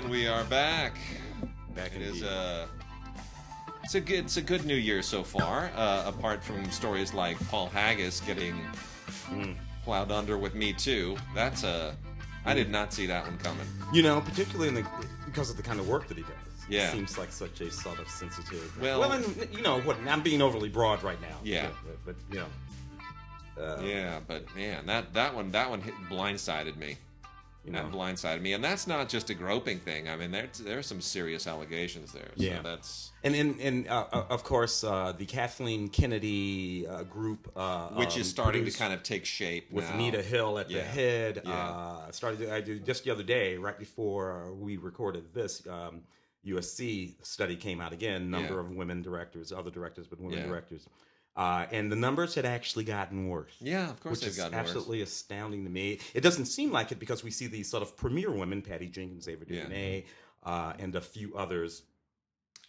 And we are back. It is it's a good New Year so far. Apart from stories like Paul Haggis getting plowed under with Me Too. That's I did not see that one coming. You know, particularly because of the kind of work that he does. Yeah. It seems like such a sort of sensitive. Well, and, you know what? I'm being overly broad right now. Yeah. But you know. Yeah, but man, that one blindsided me. That blindsided me, and that's not just a groping thing. I mean, there's some serious allegations there. So yeah, that's and of course the Kathleen Kennedy group, which is starting to kind of take shape with now. Nita Hill at the head. Yeah. I did just the other day, right before we recorded this. USC study came out again. Number of women directors, other directors, but women directors. And the numbers had actually gotten worse. Yeah, of course they've gotten worse. Which is absolutely astounding to me. It doesn't seem like it because we see these sort of premier women, Patty Jenkins, Ava DuVernay, and a few others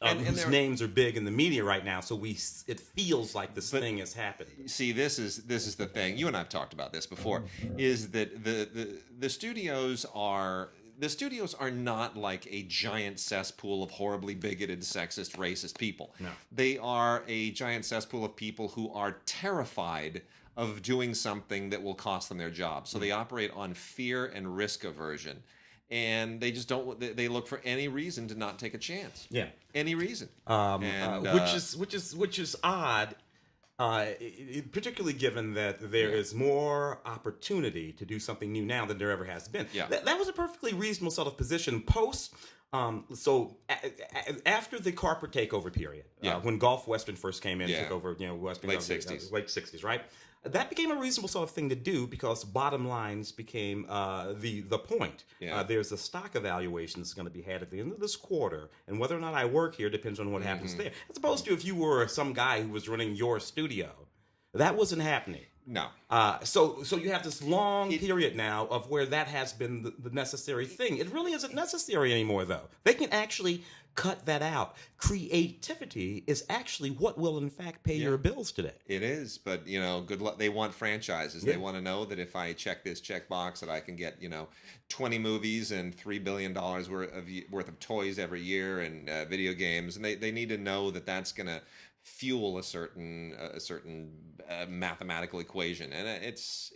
whose names are big in the media right now. So it feels like this thing has happened. See, this is the thing. You and I have talked about this before. Is that the studios are. The studios are not like a giant cesspool of horribly bigoted, sexist, racist people. No. They are a giant cesspool of people who are terrified of doing something that will cost them their job. So they operate on fear and risk aversion. And they just don't. They look for any reason to not take a chance. Yeah, any reason. Which is odd. Particularly given that there is more opportunity to do something new now than there ever has been. Yeah. That was a perfectly reasonable sort of position post. After the corporate takeover period, when Gulf Western first came in, took over, Western late 60s, late 60s, right? That became a reasonable sort of thing to do because bottom lines became the point. Yeah. There's a stock evaluation that's going to be had at the end of this quarter, and whether or not I work here depends on what happens there. As opposed to if you were some guy who was running your studio, that wasn't happening. No. So you have this long period now of where that has been the necessary thing. It really isn't necessary anymore, though. They can actually cut that out. Creativity is actually what will, in fact, pay your bills today. It is, but, good luck. They want franchises. Yeah. They want to know that if I check this checkbox that I can get, 20 movies and $3 billion worth of toys every year and video games. And they need to know that that's going to fuel a certain mathematical equation, and it's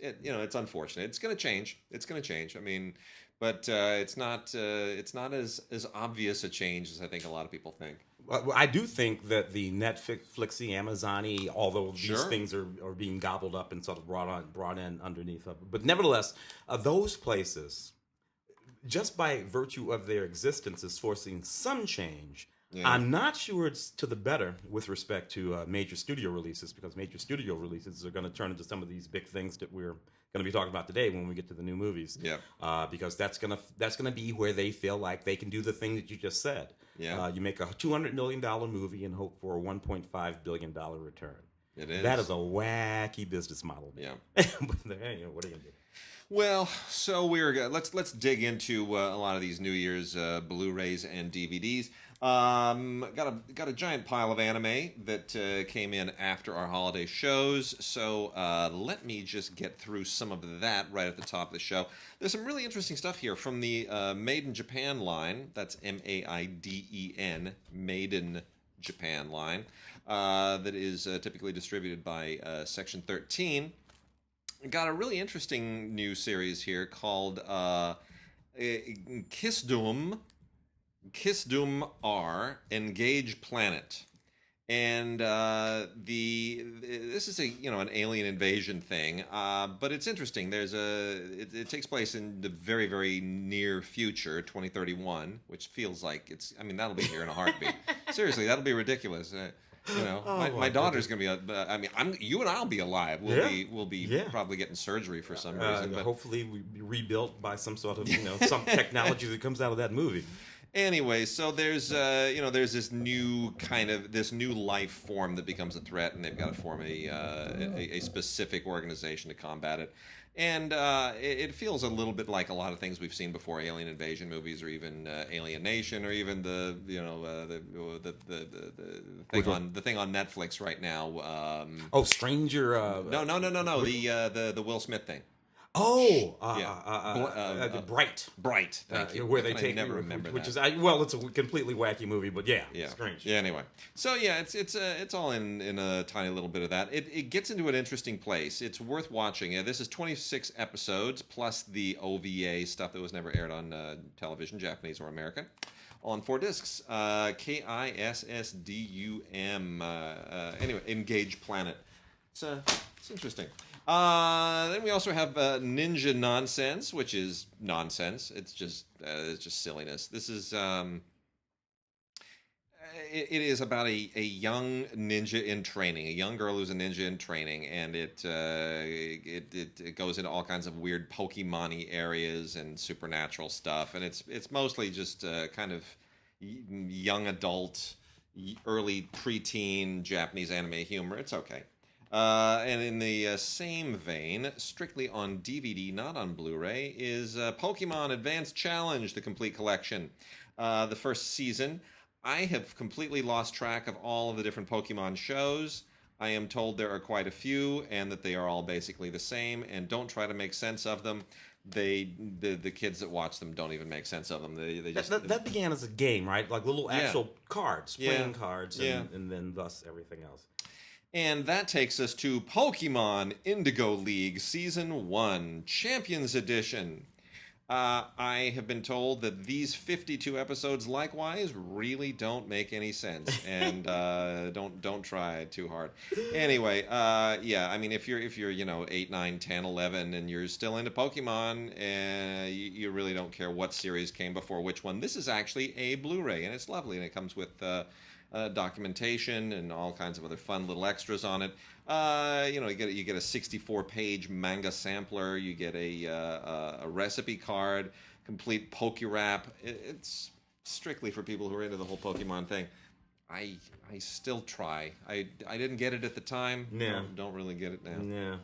unfortunate. It's going to change. I mean, but it's not as obvious a change as I think a lot of people think. Well, I do think that the Netflixy, Amazon-y, although these things are being gobbled up and sort of brought in underneath of it, but nevertheless, those places, just by virtue of their existence, is forcing some change. Yeah. I'm not sure it's to the better with respect to major studio releases, because major studio releases are going to turn into some of these big things that we're going to be talking about today when we get to the new movies. Yeah. Because that's gonna be where they feel like they can do the thing that you just said. Yeah. You make a $200 million movie and hope for a $1.5 billion return. It is. That is a wacky business model. Yeah. But what are you going to do? Well, so let's dig into a lot of these New Year's Blu-rays and DVDs. Got a giant pile of anime that came in after our holiday shows, so let me just get through some of that right at the top of the show. There's some really interesting stuff here from the Made in Japan line. That's MAIDEN, Made in Japan line, that is typically distributed by Section 13. Got a really interesting new series here called Kissdum R, Engage Planet, and this is an alien invasion thing, but it's interesting. It takes place in the very, very near future, 2031, which feels like that'll be here in a heartbeat. Seriously, that'll be ridiculous. My daughter's gonna be. You and I'll be alive. We'll be probably getting surgery for some reason. But hopefully, we'll be rebuilt by some sort of some technology that comes out of that movie. Anyway, so there's this new life form that becomes a threat, and they've got to form a specific organization to combat it. And it feels a little bit like a lot of things we've seen before, alien invasion movies, or even Alien Nation, or even the thing on Netflix right now. Stranger. No. The Will Smith thing. Bright. Bright. Thank you. Where they take never remember which that. is it's a completely wacky movie, but strange. Yeah. Anyway, so yeah, it's all in a tiny little bit of that. It gets into an interesting place. It's worth watching. This is 26 episodes plus the OVA stuff that was never aired on television, Japanese or American, on 4 discs. KISSDUM. Anyway, Engage Planet. It's interesting. Then we also have Ninja Nonsense, which is nonsense. It's just silliness. This is it is about a young ninja in training, a young girl who's a ninja in training, and it goes into all kinds of weird Pokemon-y areas and supernatural stuff, and it's mostly just kind of young adult, early preteen Japanese anime humor. It's okay. And in the same vein, strictly on DVD, not on Blu-ray, is Pokemon Advanced Challenge, the complete collection. The first season. I have completely lost track of all of the different Pokemon shows. I am told there are quite a few, and that they are all basically the same, and don't try to make sense of them. The kids that watch them don't even make sense of them. They just that began as a game, right? Like little actual cards, playing cards, and then thus everything else. And that takes us to Pokemon Indigo League Season 1, Champions Edition. I have been told that these 52 episodes, likewise, really don't make any sense, and don't try too hard. Anyway, I mean, if you're 8, 9, 10, 11, and you're still into Pokemon, you really don't care what series came before which one. This is actually a Blu-ray, and it's lovely, and it comes with documentation and all kinds of other fun little extras on it. You get a 64-page manga sampler. You get a recipe card, complete Pokérap. It's strictly for people who are into the whole Pokemon thing. I still try. I didn't get it at the time. Yeah. Don't really get it now.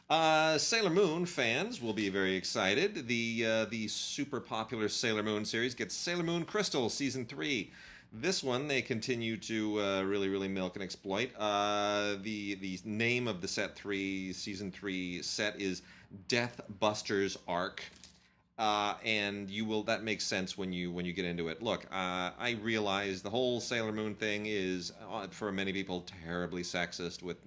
Yeah. Sailor Moon fans will be very excited. The super popular Sailor Moon series gets Sailor Moon Crystal Season 3. This one they continue to really milk and exploit. The name of the season 3 set is Death Busters Arc, and that makes sense when you get into it. Look, I realize the whole Sailor Moon thing is for many people terribly sexist with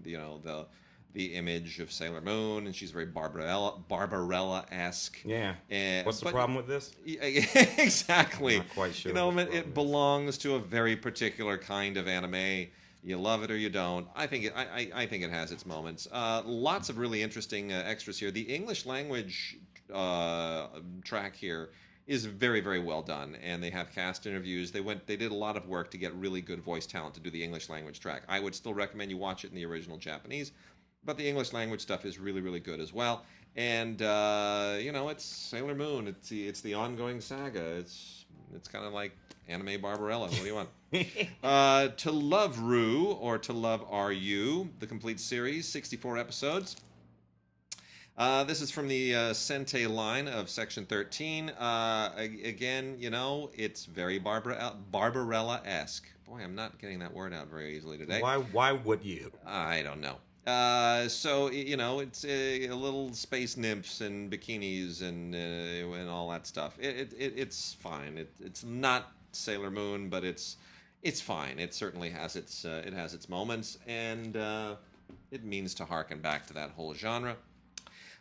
the image of Sailor Moon, and she's very Barbarella-esque. Yeah. What's the problem with this? Exactly. I'm not quite sure. It belongs to a very particular kind of anime. You love it or you don't. I think it has its moments. Lots of really interesting extras here. The English language track here is very, very well done, and they have cast interviews. They did a lot of work to get really good voice talent to do the English language track. I would still recommend you watch it in the original Japanese, but the English language stuff is really, really good as well. And it's Sailor Moon. It's the ongoing saga. It's kind of like anime Barbarella. What do you want? To Love Ru, or To Love RU, the complete series, 64 episodes. This is from the Sentai line of Section 13. Again, it's very Barbarella-esque. Boy, I'm not getting that word out very easily today. Why would you? I don't know. It's a little space nymphs and bikinis and all that stuff. It's fine. It's not Sailor Moon, but it's fine. It certainly has its moments, and it means to harken back to that whole genre.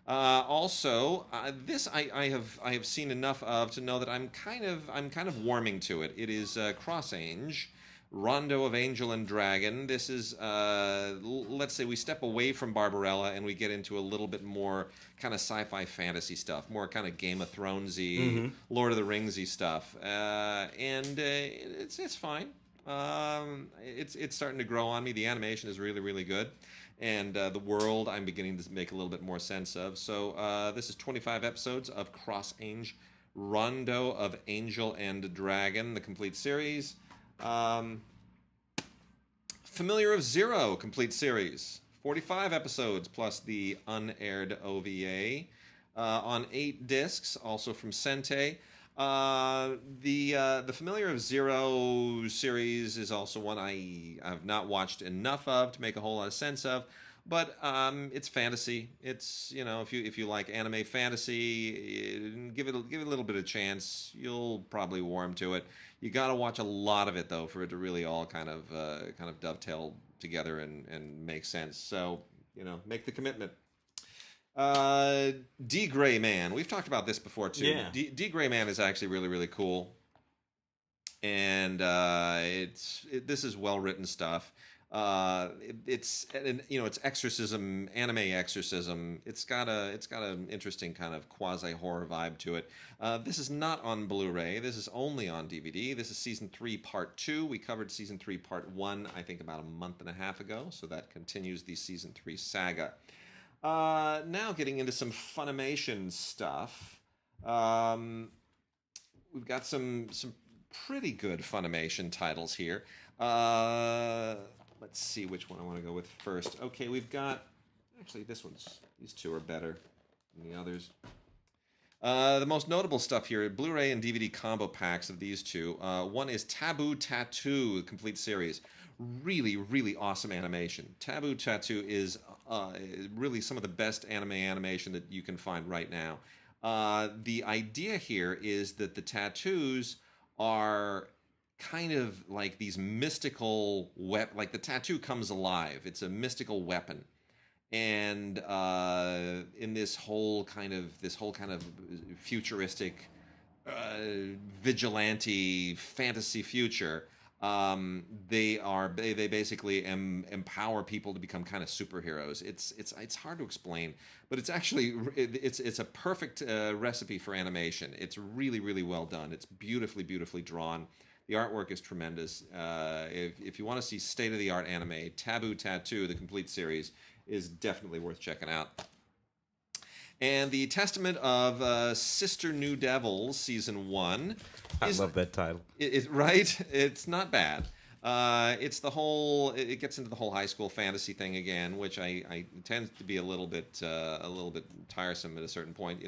This I have seen enough of to know that I'm kind of warming to it. It is Cross Ange, Rondo of Angel and Dragon. This is let's say we step away from Barbarella and we get into a little bit more kind of sci-fi fantasy stuff, more kind of Game of Thronesy, Lord of the Ringsy stuff, and it's fine. It's starting to grow on me. The animation is really, really good. And the world I'm beginning to make a little bit more sense of. So this is 25 episodes of Cross Ange, Rondo of Angel and Dragon, the complete series. Familiar of Zero, complete series. 45 episodes plus the unaired OVA on 8 discs, also from Sentai. The Familiar of Zero series is also one I have not watched enough of to make a whole lot of sense of, but it's fantasy. It's, if you like anime fantasy, give it a little bit of chance. You'll probably warm to it. You got to watch a lot of it though for it to really all kind of dovetail together and make sense. So make the commitment. D. Gray Man. We've talked about this before too. Yeah. D. Gray Man is actually really, really cool, and this is well written stuff. It's exorcism, anime exorcism. It's got an interesting kind of quasi horror vibe to it. This is not on Blu-ray. This is only on DVD. This is season 3, part 2. We covered season 3, part 1, I think about a month and a half ago. So that continues the season 3 saga. Now getting into some Funimation stuff. We've got some pretty good Funimation titles here. Let's see which one I want to go with first. Okay, we've got... Actually, these two are better than the others. The most notable stuff here, Blu-ray and DVD combo packs of these two. One is Taboo Tattoo, complete series. Really, really awesome animation. Taboo Tattoo is really some of the best animation that you can find right now. The idea here is that the tattoos are kind of like these mystical like the tattoo comes alive. It's a mystical weapon, and in this whole kind of futuristic vigilante fantasy future, they basically empower people to become kind of superheroes. It's hard to explain, but it's actually it's a perfect recipe for animation. It's really, really well done. It's beautifully drawn. The artwork is tremendous. If you want to see state-of-the-art anime, Taboo Tattoo, the complete series, is definitely worth checking out. And the Testament of Sister New Devils, Season 1. I love that title. Right? It's not bad. It's the whole... It gets into the whole high school fantasy thing again, which I tends to be a little bit tiresome at a certain point.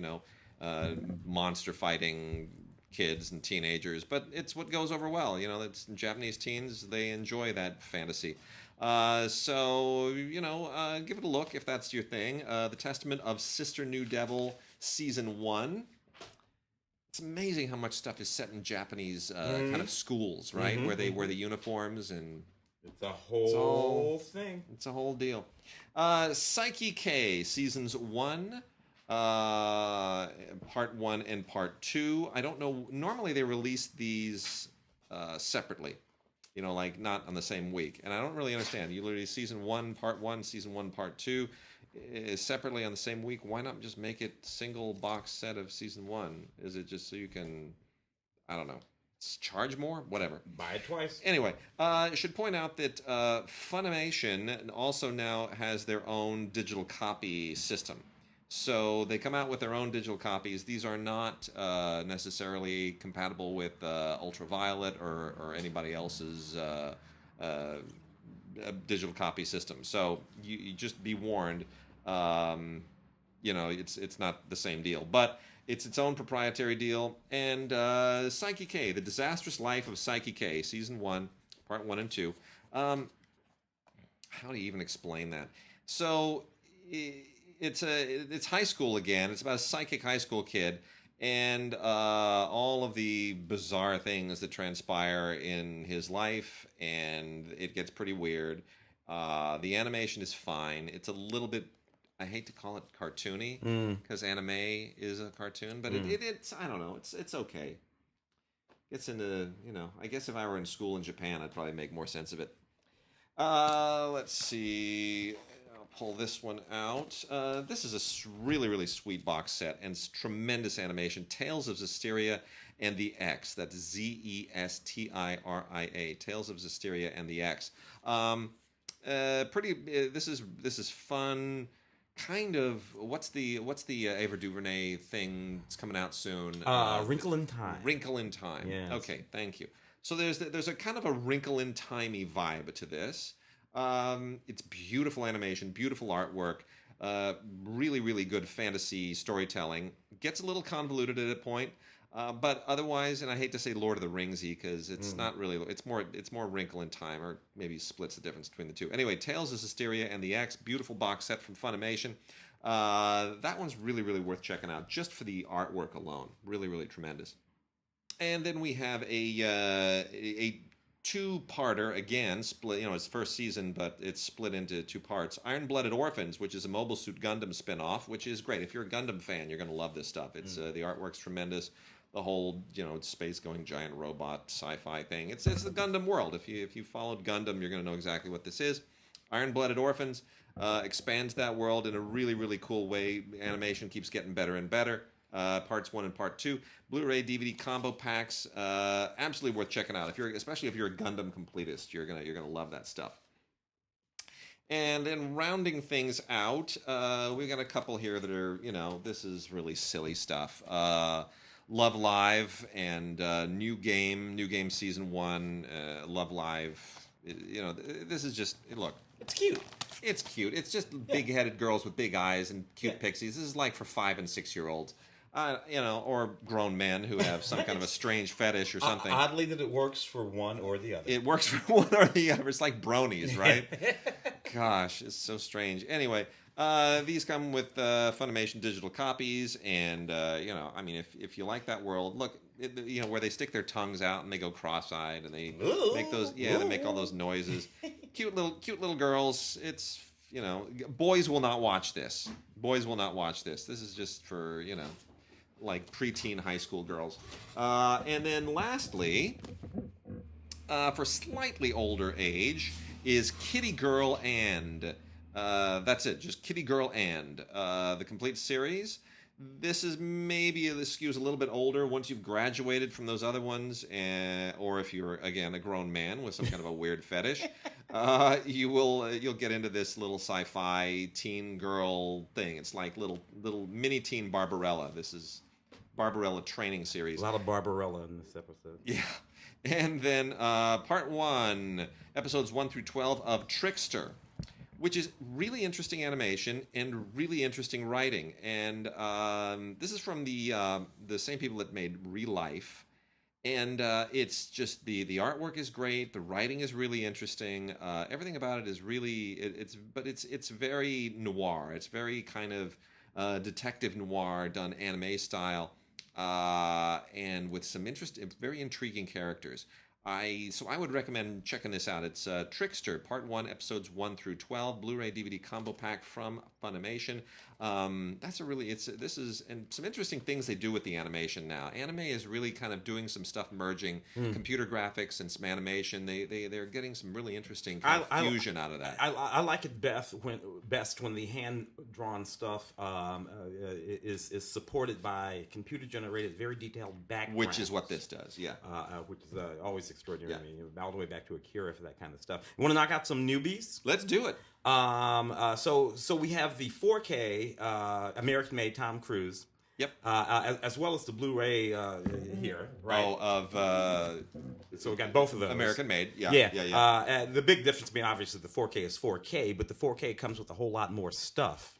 Monster fighting kids and teenagers, but it's what goes over well. That's Japanese teens, they enjoy that fantasy. So give it a look if that's your thing. The Testament of Sister New Devil, Season 1. It's amazing how much stuff is set in Japanese kind of schools, right? Mm-hmm. Where they wear the uniforms, and it's a whole thing. It's a whole deal. Saiki K, Seasons 1. Part 1 and part 2. I don't know. Normally they release these separately, like not on the same week. And I don't really understand. You literally season 1, part 1, season 1, part 2 separately on the same week. Why not just make it single box set of season 1? Is it just so you can, I don't know, charge more? Whatever. Buy it twice. Anyway, I should point out that Funimation also now has their own digital copy system. So they come out with their own digital copies. These are not necessarily compatible with Ultraviolet or anybody else's digital copy system. So you just be warned. It's not the same deal, but it's its own proprietary deal. And Saiki K, The Disastrous Life of Saiki K, Season 1, Part 1 and 2. How do you even explain that? So... It's high school again. It's about a psychic high school kid, and all of the bizarre things that transpire in his life, and it gets pretty weird. The animation is fine. It's a little bit, I hate to call it cartoony, because anime is a cartoon, but it's I don't know. It's okay. Gets into, I guess if I were in school in Japan, I'd probably make more sense of it. Let's see. Pull this one out. This is a really, really sweet box set and tremendous animation. Tales of Zestiria and the X. That's Zestiria. Tales of Zestiria and the X. This is fun. Kind of. What's the Ava DuVernay thing that's coming out soon? Wrinkle in Time. Wrinkle in Time. Yes. Okay, thank you. So there's a kind of a Wrinkle in Timey vibe to this. It's beautiful animation, beautiful artwork, really, really good fantasy storytelling. Gets a little convoluted at a point. But otherwise, and I hate to say Lord of the Ringsy because it's not really. It's more Wrinkle in Time, or maybe splits the difference between the two. Anyway, Tales of Zestiria and the X, beautiful box set from Funimation. That one's really, really worth checking out just for the artwork alone. Really, really tremendous. And then we have a two-parter again, split. It's first season, but it's split into two parts. Iron-Blooded Orphans, which is a Mobile Suit Gundam spin-off, which is great. If you're a Gundam fan, you're going to love this stuff. It's the artwork's tremendous. The whole space-going giant robot sci-fi thing. It's the Gundam world. If you followed Gundam, you're going to know exactly what this is. Iron-Blooded Orphans expands that world in a really, really cool way. Animation keeps getting better and better. Parts 1 and Part 2, Blu-ray DVD combo packs, absolutely worth checking out. Especially if you're a Gundam completist, you're gonna love that stuff. And then rounding things out, we got a couple here that are this is really silly stuff. LoveLive and New Game Season 1, LoveLive. This is just look. It's cute. It's cute. It's just big-headed girls with big eyes and cute pixies. This is like for 5- and 6-year-olds. Or grown men who have some kind of a strange fetish or something. Oddly, that it works for one or the other. It works for one or the other. It's like bronies, right? Gosh, it's so strange. Anyway, these come with Funimation digital copies, and if you like that world, look, where they stick their tongues out and they go cross-eyed and they make those, they make all those noises. Cute little girls. It's boys will not watch this. Boys will not watch this. This is just for like preteen high school girls. And then lastly, for slightly older age, is Kitty Girl and that's it, just Kitty Girl and the complete series. This is maybe this skews a little bit older once you've graduated from those other ones, or if you're again a grown man with some kind of a weird fetish, you'll get into this little sci-fi teen girl thing. It's like little mini teen Barbarella. This is Barbarella training series. A lot of Barbarella in this episode. Yeah, and then part 1, episodes 1 through 12 of Trickster, which is really interesting animation and really interesting writing. And this is from the same people that made Real Life. And it's just the artwork is great. The writing is really interesting. Everything about it is really it's very noir. It's very kind of detective noir done anime style, and with some very intriguing characters. So I would recommend checking this out. It's Trickster, Part 1, Episodes 1 through 12, Blu-ray DVD combo pack from Funimation. This is some interesting things they do with the animation now. Anime is really kind of doing some stuff merging computer graphics and some animation. They're getting some really interesting kind of fusion out of that. I like it best when the hand-drawn stuff is supported by computer-generated, very detailed backgrounds. Which is what this does, yeah. Which is always extraordinary. I mean, all the way back to Akira for that kind of stuff. You want to knock out some newbies? Let's do it. So we have the 4K American-made Tom Cruise. Yep. As well as the Blu-ray here, right? So we got both of those. American-made, yeah. Yeah. The big difference being obviously the 4K is 4K, but the 4K comes with a whole lot more stuff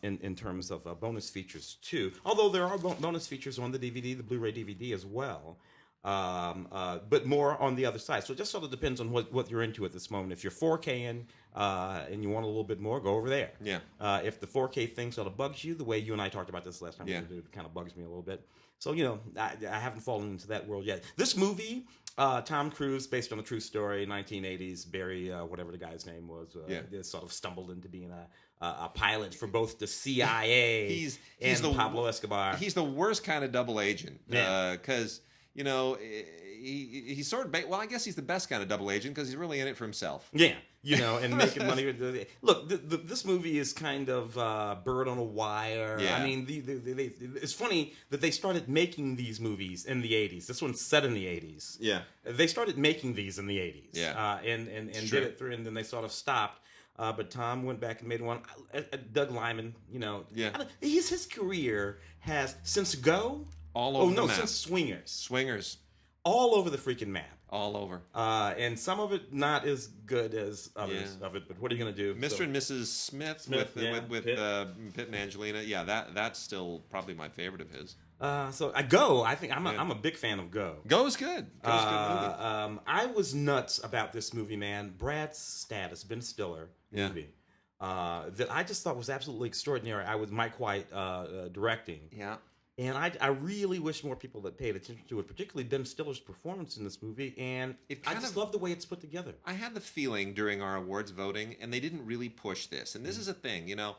in terms of bonus features too. Although there are bonus features on the DVD, the Blu-ray DVD as well. But more on the other side. So it just sort of depends on what you're into at this moment. If you're 4K and you want a little bit more, go over there. Yeah. If the 4K thing sort of bugs you, the way you and I talked about this last time, it kind of bugs me a little bit. So, I haven't fallen into that world yet. This movie, Tom Cruise, based on a true story, 1980s, Barry, whatever the guy's name was, sort of stumbled into being a pilot for both the CIA and Pablo Escobar. He's the worst kind of double agent. Because... he's sort of... I guess he's the best kind of double agent because he's really in it for himself. Yeah, and making money. Look, this movie is kind of Bird on a Wire. Yeah. I mean, it's funny that they started making these movies in the 80s. This one's set in the 80s. Yeah. They started making these in the 80s. Yeah. And did it through, and then they sort of stopped. But Tom went back and made one. Doug Liman, his career has, since Go... All over the map. Since Swingers. Swingers. All over the freaking map. All over. And some of it not as good as others of it, but what are you going to do? Mr. and Mrs. Smith with Pitt and Angelina. Yeah, that's still probably my favorite of his. So I Go. I think I'm a big fan of Go. Go's good. Go's a good movie. I was nuts about this movie, man. Brad's Status, Ben Stiller movie. That I just thought was absolutely extraordinary. I was Mike White directing. Yeah. And I really wish more people that paid attention to it, particularly Ben Stiller's performance in this movie. And I just love the way it's put together. I had the feeling during our awards voting, and they didn't really push this. And this is a thing, you know.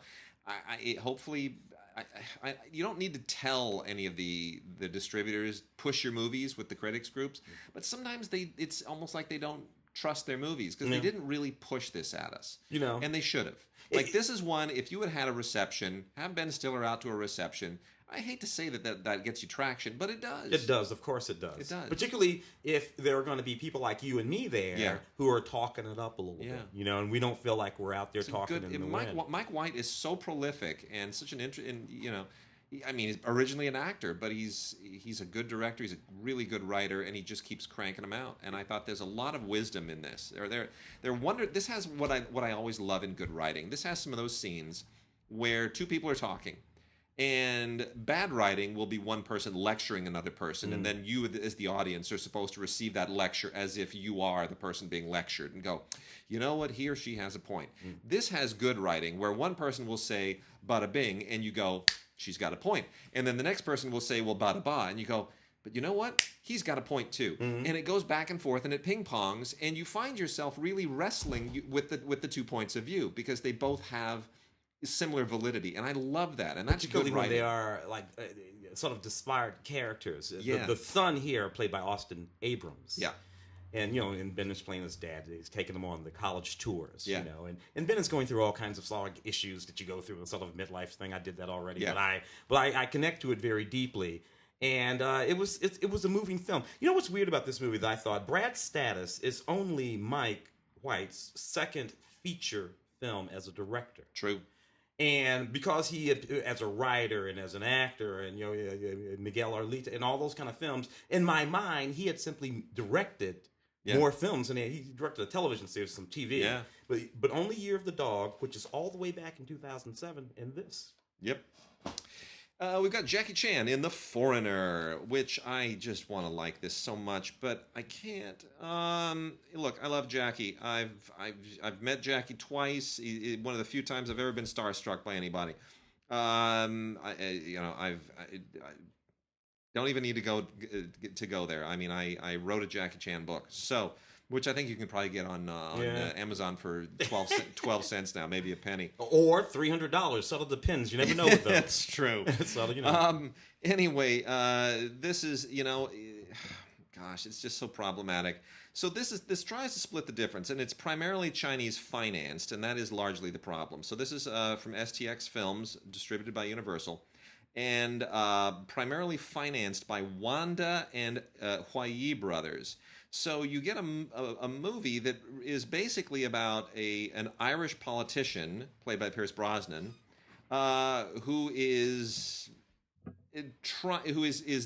Hopefully, you don't need to tell any of the distributors push your movies with the critics groups, but sometimes it's almost like they don't trust their movies because they didn't really push this at us, you know, and they should have. Like this is one. If you had a reception, have Ben Stiller out to a reception. I hate to say that gets you traction, but it does. It does. Of course it does. It does. Particularly if there are going to be people like you and me there who are talking it up a little bit, you know, and we don't feel like we're out there talking in the wind. Mike White is so prolific and such an you know, I mean, he's originally an actor, but he's a good director. He's a really good writer, and he just keeps cranking them out. And I thought there's a lot of wisdom in this. This has what I always love in good writing. This has some of those scenes where two people are talking. And bad writing will be one person lecturing another person, and then you, as the audience, are supposed to receive that lecture as if you are the person being lectured and go, you know what, he or she has a point. This has good writing where one person will say, bada bing, and you go, she's got a point. And then the next person will say, well, bada ba, and you go, but you know what? He's got a point too. And it goes back and forth, and it ping-pongs, and you find yourself really wrestling with the 2 points of view because they both have similar validity, and I love that. And that's particularly good when they are like sort of disparate characters. Yeah. The son here, played by Austin Abrams. Yeah. And, you know, and Ben is playing his dad. He's taking them on the college tours, you know. And Ben is going through all kinds of sort of issues that you go through, a sort of midlife thing. I did that already. Yeah. But I connect to it very deeply. And it was a moving film. You know what's weird about this movie that I thought? Brad's Status is only Mike White's second feature film as a director. True. And because he had, as a writer and as an actor, and you know, Miguel Arlita and all those kind of films, in my mind, he had simply directed more films, and he directed a television series, some TV. Yeah. But only Year of the Dog, which is all the way back in 2007, and this. Yep. We've got Jackie Chan in The Foreigner, which I just want to like this so much, but I can't. Look, I love Jackie. I've met Jackie twice. One of the few times I've ever been starstruck by anybody. I don't even need to go there. I mean, I wrote a Jackie Chan book, which I think you can probably get on Amazon for 12 cents now, maybe a penny. Or $300. Subtle depends. You never know with those. That's true. So, you know. Anyway, this is, you know, gosh, it's just so problematic. So this tries to split the difference, and it's primarily Chinese financed, and that is largely the problem. So this is from STX Films, distributed by Universal, and primarily financed by Wanda and Huayi Brothers. So you get a movie that is basically about an Irish politician played by Pierce Brosnan, who is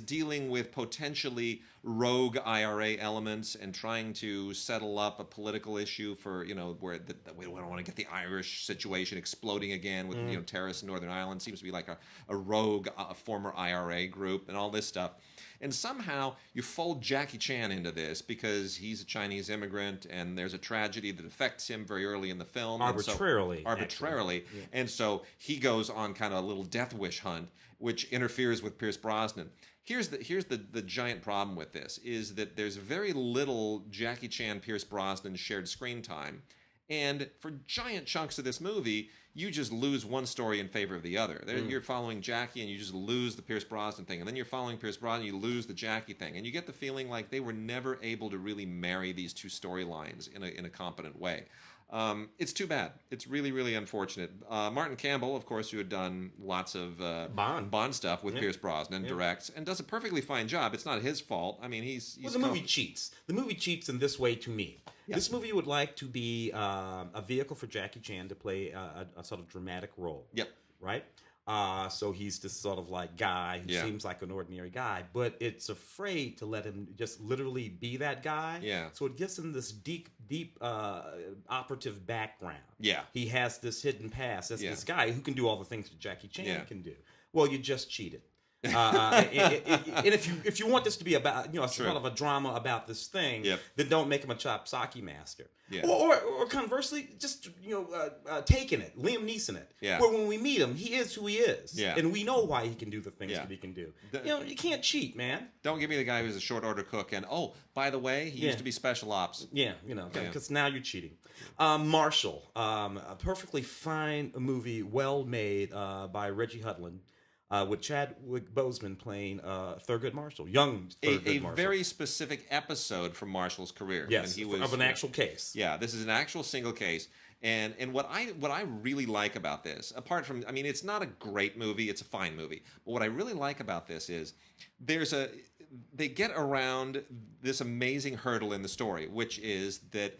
dealing with potentially rogue IRA elements and trying to settle up a political issue for, you know, where we don't want to get the Irish situation exploding again with you know, terrorists in Northern Ireland. Seems to be like a rogue former IRA group and all this stuff. And somehow you fold Jackie Chan into this because he's a Chinese immigrant and there's a tragedy that affects him very early in the film. Arbitrarily. Yeah. And so he goes on kind of a little death wish hunt, which interferes with Pierce Brosnan. Here's the giant problem with this, is that there's very little Jackie Chan, Pierce Brosnan shared screen time. And for giant chunks of this movie, you just lose one story in favor of the other. You're following Jackie, and you just lose the Pierce Brosnan thing. And then you're following Pierce Brosnan, you lose the Jackie thing. And you get the feeling like they were never able to really marry these two storylines in a competent way. It's too bad. It's really, really unfortunate. Martin Campbell, of course, who had done lots of Bond stuff with Pierce Brosnan, directs, and does a perfectly fine job. It's not his fault. I mean, the movie cheats. The movie cheats in this way to me. Yeah. This movie would like to be a vehicle for Jackie Chan to play a sort of dramatic role. Yep. Right? So he's this sort of like guy who seems like an ordinary guy, but it's afraid to let him just literally be that guy. Yeah. So it gives him this deep operative background. Yeah. He has this hidden past as this guy who can do all the things that Jackie Chan can do. Well, you just cheated. And if you want this to be about sort of a drama about this thing, then don't make him a Chopsaki master. Yeah. Or conversely, just taking it, Liam Neeson it. Yeah. Where when we meet him, he is who he is, and we know why he can do the things that he can do. You can't cheat, man. Don't give me the guy who's a short order cook, and by the way, he used to be special ops. Yeah, because now you're cheating. Marshall, a perfectly fine movie, well made by Reggie Hudlin. With Chadwick Boseman playing Thurgood Marshall, young Thurgood Marshall. A very specific episode from Marshall's career. Yes, of an actual case. Yeah, this is an actual single case. And what I really like about this, apart from, it's not a great movie, it's a fine movie. But what I really like about this is they get around this amazing hurdle in the story, which is that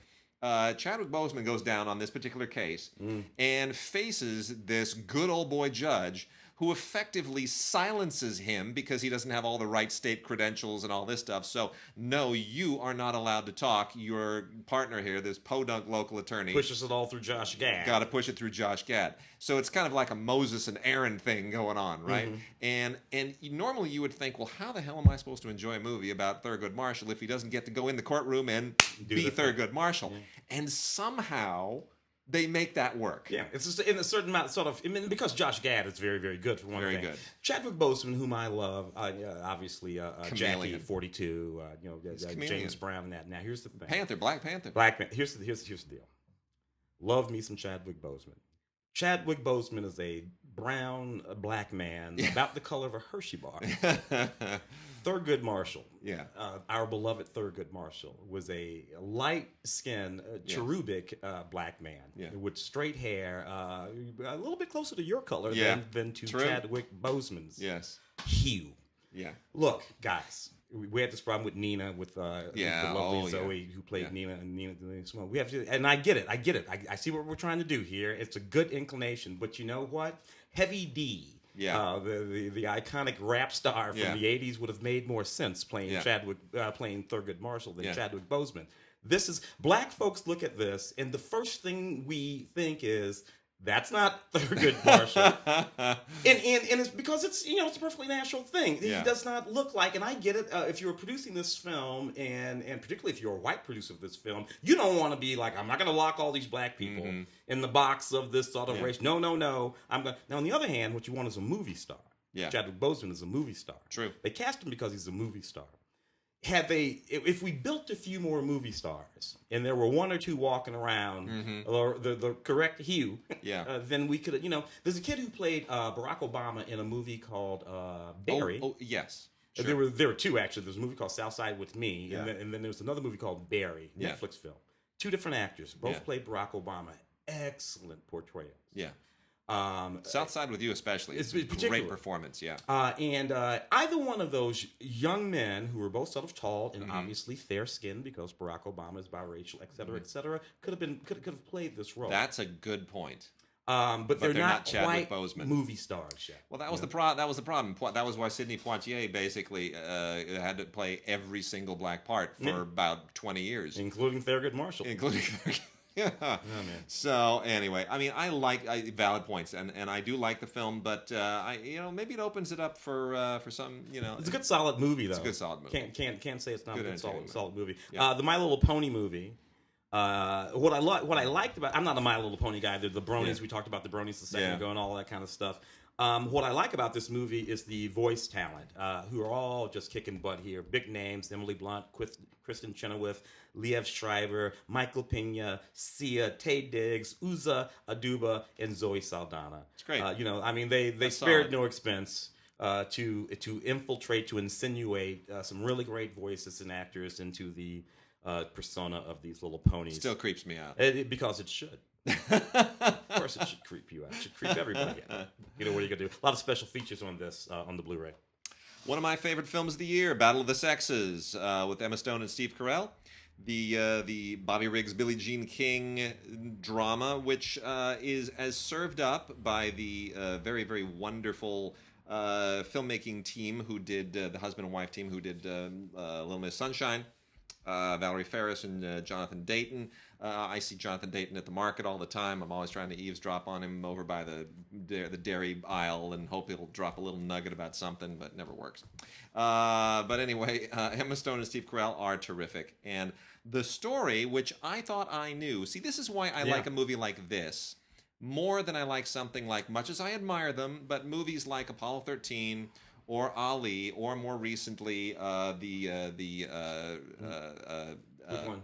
Chadwick Boseman goes down on this particular case and faces this good old boy judge who effectively silences him because he doesn't have all the right state credentials and all this stuff. So, no, you are not allowed to talk. Your partner here, this podunk local attorney, pushes it all through Josh Gad. Got to push it through Josh Gad. So it's kind of like a Moses and Aaron thing going on, right? And normally you would think, well, how the hell am I supposed to enjoy a movie about Thurgood Marshall if he doesn't get to go in the courtroom and be Thurgood Marshall? And somehow they make that work. Yeah, it's just in a certain amount, because Josh Gad is very, very good for one thing. Very good. Chadwick Boseman, whom I love, obviously Jackie 42, James Brown and that. Now here's the thing. Black Panther. Here's the deal. Love me some Chadwick Boseman. Chadwick Boseman is a brown black man about the color of a Hershey bar. Thurgood Marshall, our beloved Thurgood Marshall, was a light-skinned, cherubic black man with straight hair, a little bit closer to your color than to Chadwick Boseman's hue. Yeah. Look, guys, we had this problem with Nina, with the lovely Zoe who played Nina and Nina Simone. We have to, and I get it. I see what we're trying to do here. It's a good inclination, but you know what? Heavy D. The iconic rap star from the 80s would have made more sense playing playing Thurgood Marshall than Chadwick Boseman. This is, black folks look at this, and the first thing we think is, that's not Thurgood Marshall. and it's because it's a perfectly natural thing. He does not look like, and I get it, if you're producing this film, and particularly if you're a white producer of this film, you don't want to be like, I'm not going to lock all these black people in the box of this sort of race. No. Now, on the other hand, what you want is a movie star. Chadwick Boseman is a movie star. True. They cast him because he's a movie star. If we built a few more movie stars and there were one or two walking around or the correct hue, then we could, there's a kid who played Barack Obama in a movie called Barry. Oh, yes. Sure. There were two, actually. There's a movie called Southside with Me, and then there was another movie called Barry, Netflix film. Two different actors, both played Barack Obama. Excellent portrayals. Yeah. Southside with You especially. It's a great performance, and either one of those young men who were both sort of tall and obviously fair-skinned because Barack Obama is biracial, et cetera, could have played this role. That's a good point. But they're not quite Boseman movie stars yet. Well, that was the problem. That was why Sidney Poitier basically had to play every single black part for about 20 years, including Thurgood Marshall. Oh, man. So anyway, I like valid points, and I do like the film, but maybe it opens it up for some, It's a good solid movie though. It's a good solid movie. Can't say it's not a good solid movie. The My Little Pony movie. What I liked about, I'm not a My Little Pony guy. The bronies, we talked about the bronies a second ago and all that kind of stuff. What I like about this movie is the voice talent, who are all just kicking butt here. Big names: Emily Blunt, Kristen Chenoweth, Liev Schreiber, Michael Pena, Sia, Tay Diggs, Uza Aduba, and Zoe Saldana. It's great. They spared no expense to infiltrate, to insinuate some really great voices and actors into the persona of these little ponies. Still creeps me out. Because it should. Of course it should creep you out. It should creep everybody out. What are you going to do? A lot of special features on this, on the Blu-ray. One of my favorite films of the year, Battle of the Sexes, with Emma Stone and Steve Carell. The Bobby Riggs, Billie Jean King drama, which is as served up by the very, very wonderful filmmaking team who did, the husband and wife team who did Little Miss Sunshine. Valerie Ferris and Jonathan Dayton. I see Jonathan Dayton at the market all the time. I'm always trying to eavesdrop on him over by the dairy aisle and hope he'll drop a little nugget about something, but it never works. But anyway, Emma Stone and Steve Carell are terrific. And the story, which I thought I knew. See, this is why I like a movie like this more than I like something like, much as I admire them, but movies like Apollo 13 or Ali, or more recently, Which one?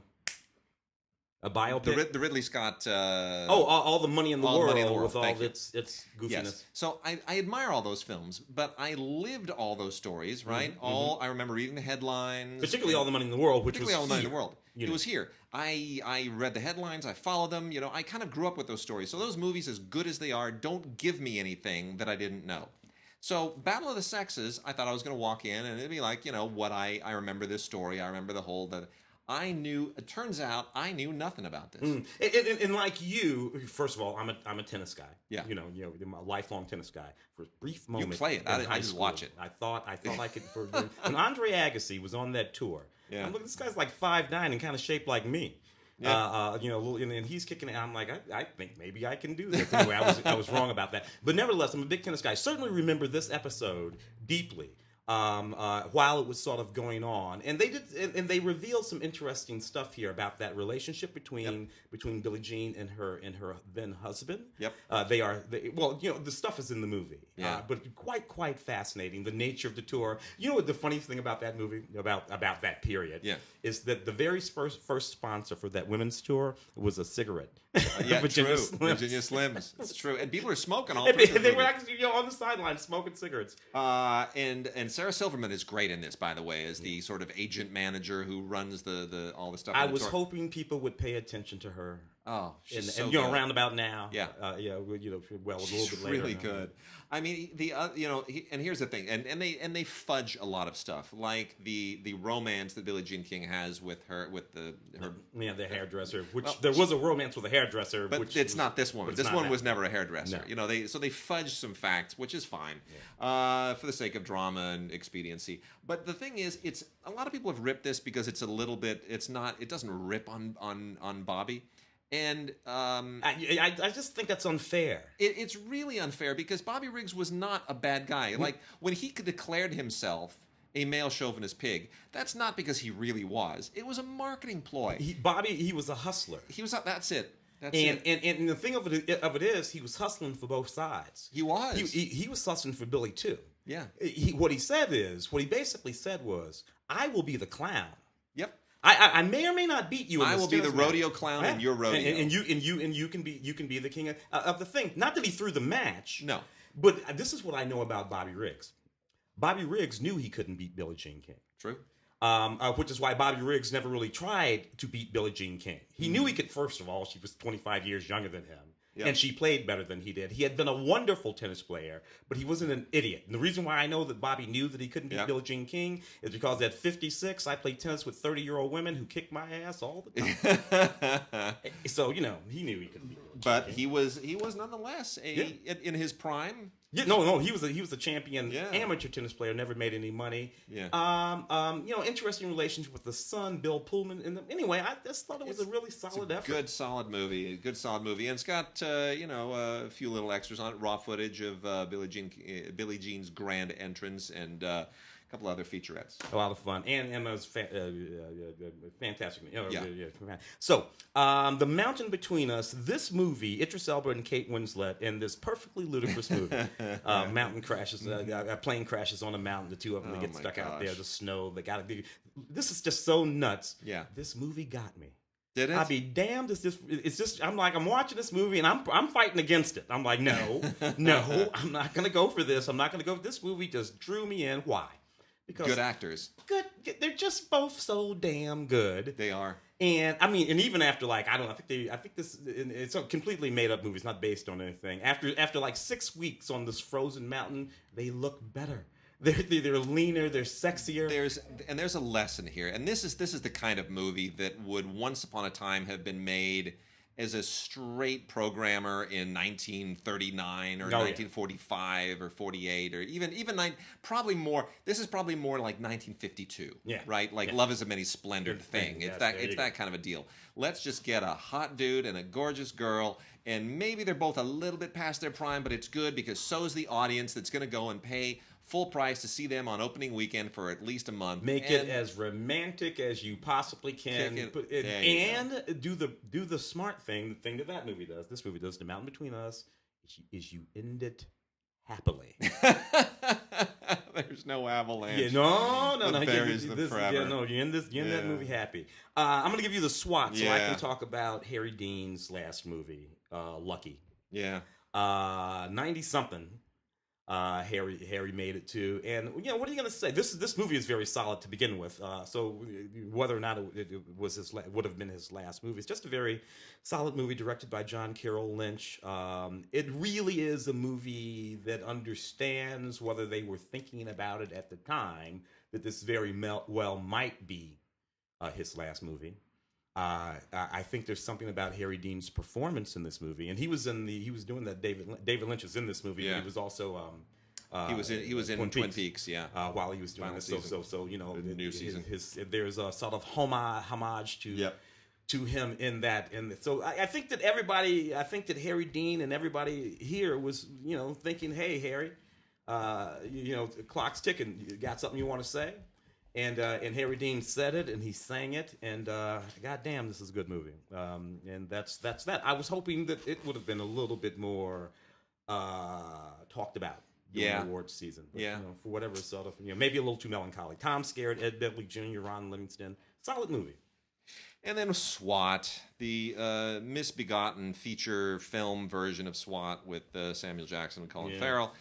A biopic? The Ridley Scott... all the money in the world with all its goofiness. Yes. So I admire all those films, but I lived all those stories, right? I remember reading the headlines. Particularly All the Money in the World, which was All the Money in the World. You It was here. I read the headlines, I followed them, I kind of grew up with those stories. So those movies, as good as they are, don't give me anything that I didn't know. So Battle of the Sexes, I thought I was going to walk in and it'd be like, what I remember this story, I remember the whole... it turns out I knew nothing about this. And like you, first of all, I'm a tennis guy. Yeah. I'm a lifelong tennis guy. For a brief moment. You play it. I just watch it. I thought I could. When Andre Agassi was on that tour, I'm looking, this guy's like 5'9" and kind of shaped like me. Yeah. And he's kicking it. I'm like, I think maybe I can do this. Anyway, I was wrong about that. But nevertheless, I'm a big tennis guy. Certainly remember this episode deeply. While it was sort of going on, and they revealed some interesting stuff here about that relationship between Billie Jean and her then husband. Yep. The stuff is in the movie. Yeah. But quite fascinating. The nature of the tour. You know what the funniest thing about that movie about that period? Is that the very first sponsor for that women's tour was a cigarette. Virginia Slims. It's true, and people are smoking all. They were actually on the sidelines smoking cigarettes. And Sarah Silverman is great in this, by the way, as the sort of agent manager who runs the all the stuff. I was hoping people would pay attention to her. Oh, she's so good. Around about now. Yeah. A little she's bit later. Really good. I mean, and here's the thing, and they fudge a lot of stuff, like the romance that Billie Jean King has with the hairdresser. There was a romance with a hairdresser, but it's not this woman. This one was never a hairdresser. No. They fudge some facts, which is fine, for the sake of drama and expediency. But the thing is, it's a lot of people have ripped this because it's a little bit. It doesn't rip on Bobby. And I just think that's unfair. It's really unfair because Bobby Riggs was not a bad guy. Like, when he declared himself a male chauvinist pig, that's not because he really was. It was a marketing ploy. He was a hustler. That's it. And the thing of it is, he was hustling for both sides. He was. He was hustling for Billy too. Yeah. What he basically said was, "I will be the clown." Yep. I may or may not beat you. I will be the rodeo clown and your rodeo, and you can be the king of the thing. Not that he threw the match, no. But this is what I know about Bobby Riggs. Bobby Riggs knew he couldn't beat Billie Jean King. True. Which is why Bobby Riggs never really tried to beat Billie Jean King. He knew he could. First of all, she was 25 years younger than him. Yep. And she played better than he did. He had been a wonderful tennis player, but he wasn't an idiot. And the reason why I know that Bobby knew that he couldn't beat Billie Jean King is because at 56, I played tennis with 30-year-old women who kicked my ass all the time. So, he knew he couldn't beat Billie Jean But King. he was nonetheless in his prime. Yeah, no, he was a champion amateur tennis player, never made any money. Yeah. Interesting relationship with the son, Bill Pullman. And anyway, I just thought it was a really solid effort. Good solid movie, and it's got a few little extras on it, raw footage of Billie Jean's grand entrance and a couple other featurettes. A lot of fun, and Emma's fantastic. So, The Mountain Between Us. This movie, Idris Elba and Kate Winslet in this perfectly ludicrous movie. Mountain crashes, a plane crashes on a mountain. The two of them they get stuck out there. The snow. This is just so nuts. Yeah, this movie got me. Did it? I'd be damned. It's just. I'm watching this movie and I'm fighting against it. I'm like, no, I'm not gonna go for this. I'm not gonna go. This movie just drew me in. Why? Because good actors. They're just both so damn good. They are. And I mean, and even after I think this it's a completely made up movie. It's not based on anything. After like 6 weeks on this frozen mountain, they look better. They're leaner. They're sexier. There's a lesson here, and this is the kind of movie that would once upon a time have been made as a straight programmer in 1939 or 1945 or 48 or even probably more. This is probably more like 1952, right? Like Love Is a Many Splendored thing. It's that kind of a deal. Let's just get a hot dude and a gorgeous girl, and maybe they're both a little bit past their prime, but it's good because so's the audience that's going to go and pay full price to see them on opening weekend for at least a month. Make it as romantic as you possibly can, and do the smart thing, the thing that movie does. This movie does. The Mountain Between Us is you end it happily. There's no avalanche. Yeah, no. Buries them forever. Yeah, no, you end that movie happy. I'm going to give you the SWAT so I can talk about Harry Dean's last movie, Lucky. Yeah. 90-something. Harry made it too, and what are you gonna say? This movie is very solid to begin with. So whether or not it was would have been his last movie, it's just a very solid movie directed by John Carroll Lynch. It really is a movie that understands, whether they were thinking about it at the time, that this very well might be his last movie. I think there's something about Harry Dean's performance in this movie, and he was doing that. David Lynch is in this movie. But he was also he was in Twin Peaks, while he was doing this. So the new season. There's a sort of homage to him in that. So I think that Harry Dean and everybody here was thinking, hey Harry, the clock's ticking. You got something you want to say? And Harry Dean said it, and he sang it, and goddamn, this is a good movie. And that's that. I was hoping that it would have been a little bit more talked about during the awards season. But, for whatever sort of, maybe a little too melancholy. Tom Skerritt, Ed Begley Jr., Ron Livingston, solid movie. And then SWAT, the misbegotten feature film version of SWAT with Samuel Jackson and Colin Farrell.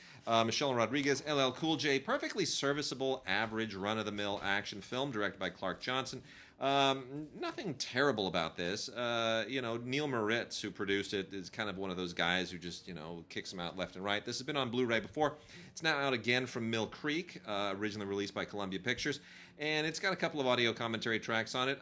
Michelle Rodriguez, LL Cool J, perfectly serviceable, average, run-of-the-mill action film directed by Clark Johnson. Nothing terrible about this. Neil Moritz, who produced it, is kind of one of those guys who just, kicks them out left and right. This has been on Blu-ray before. It's now out again from Mill Creek, originally released by Columbia Pictures. And it's got a couple of audio commentary tracks on it.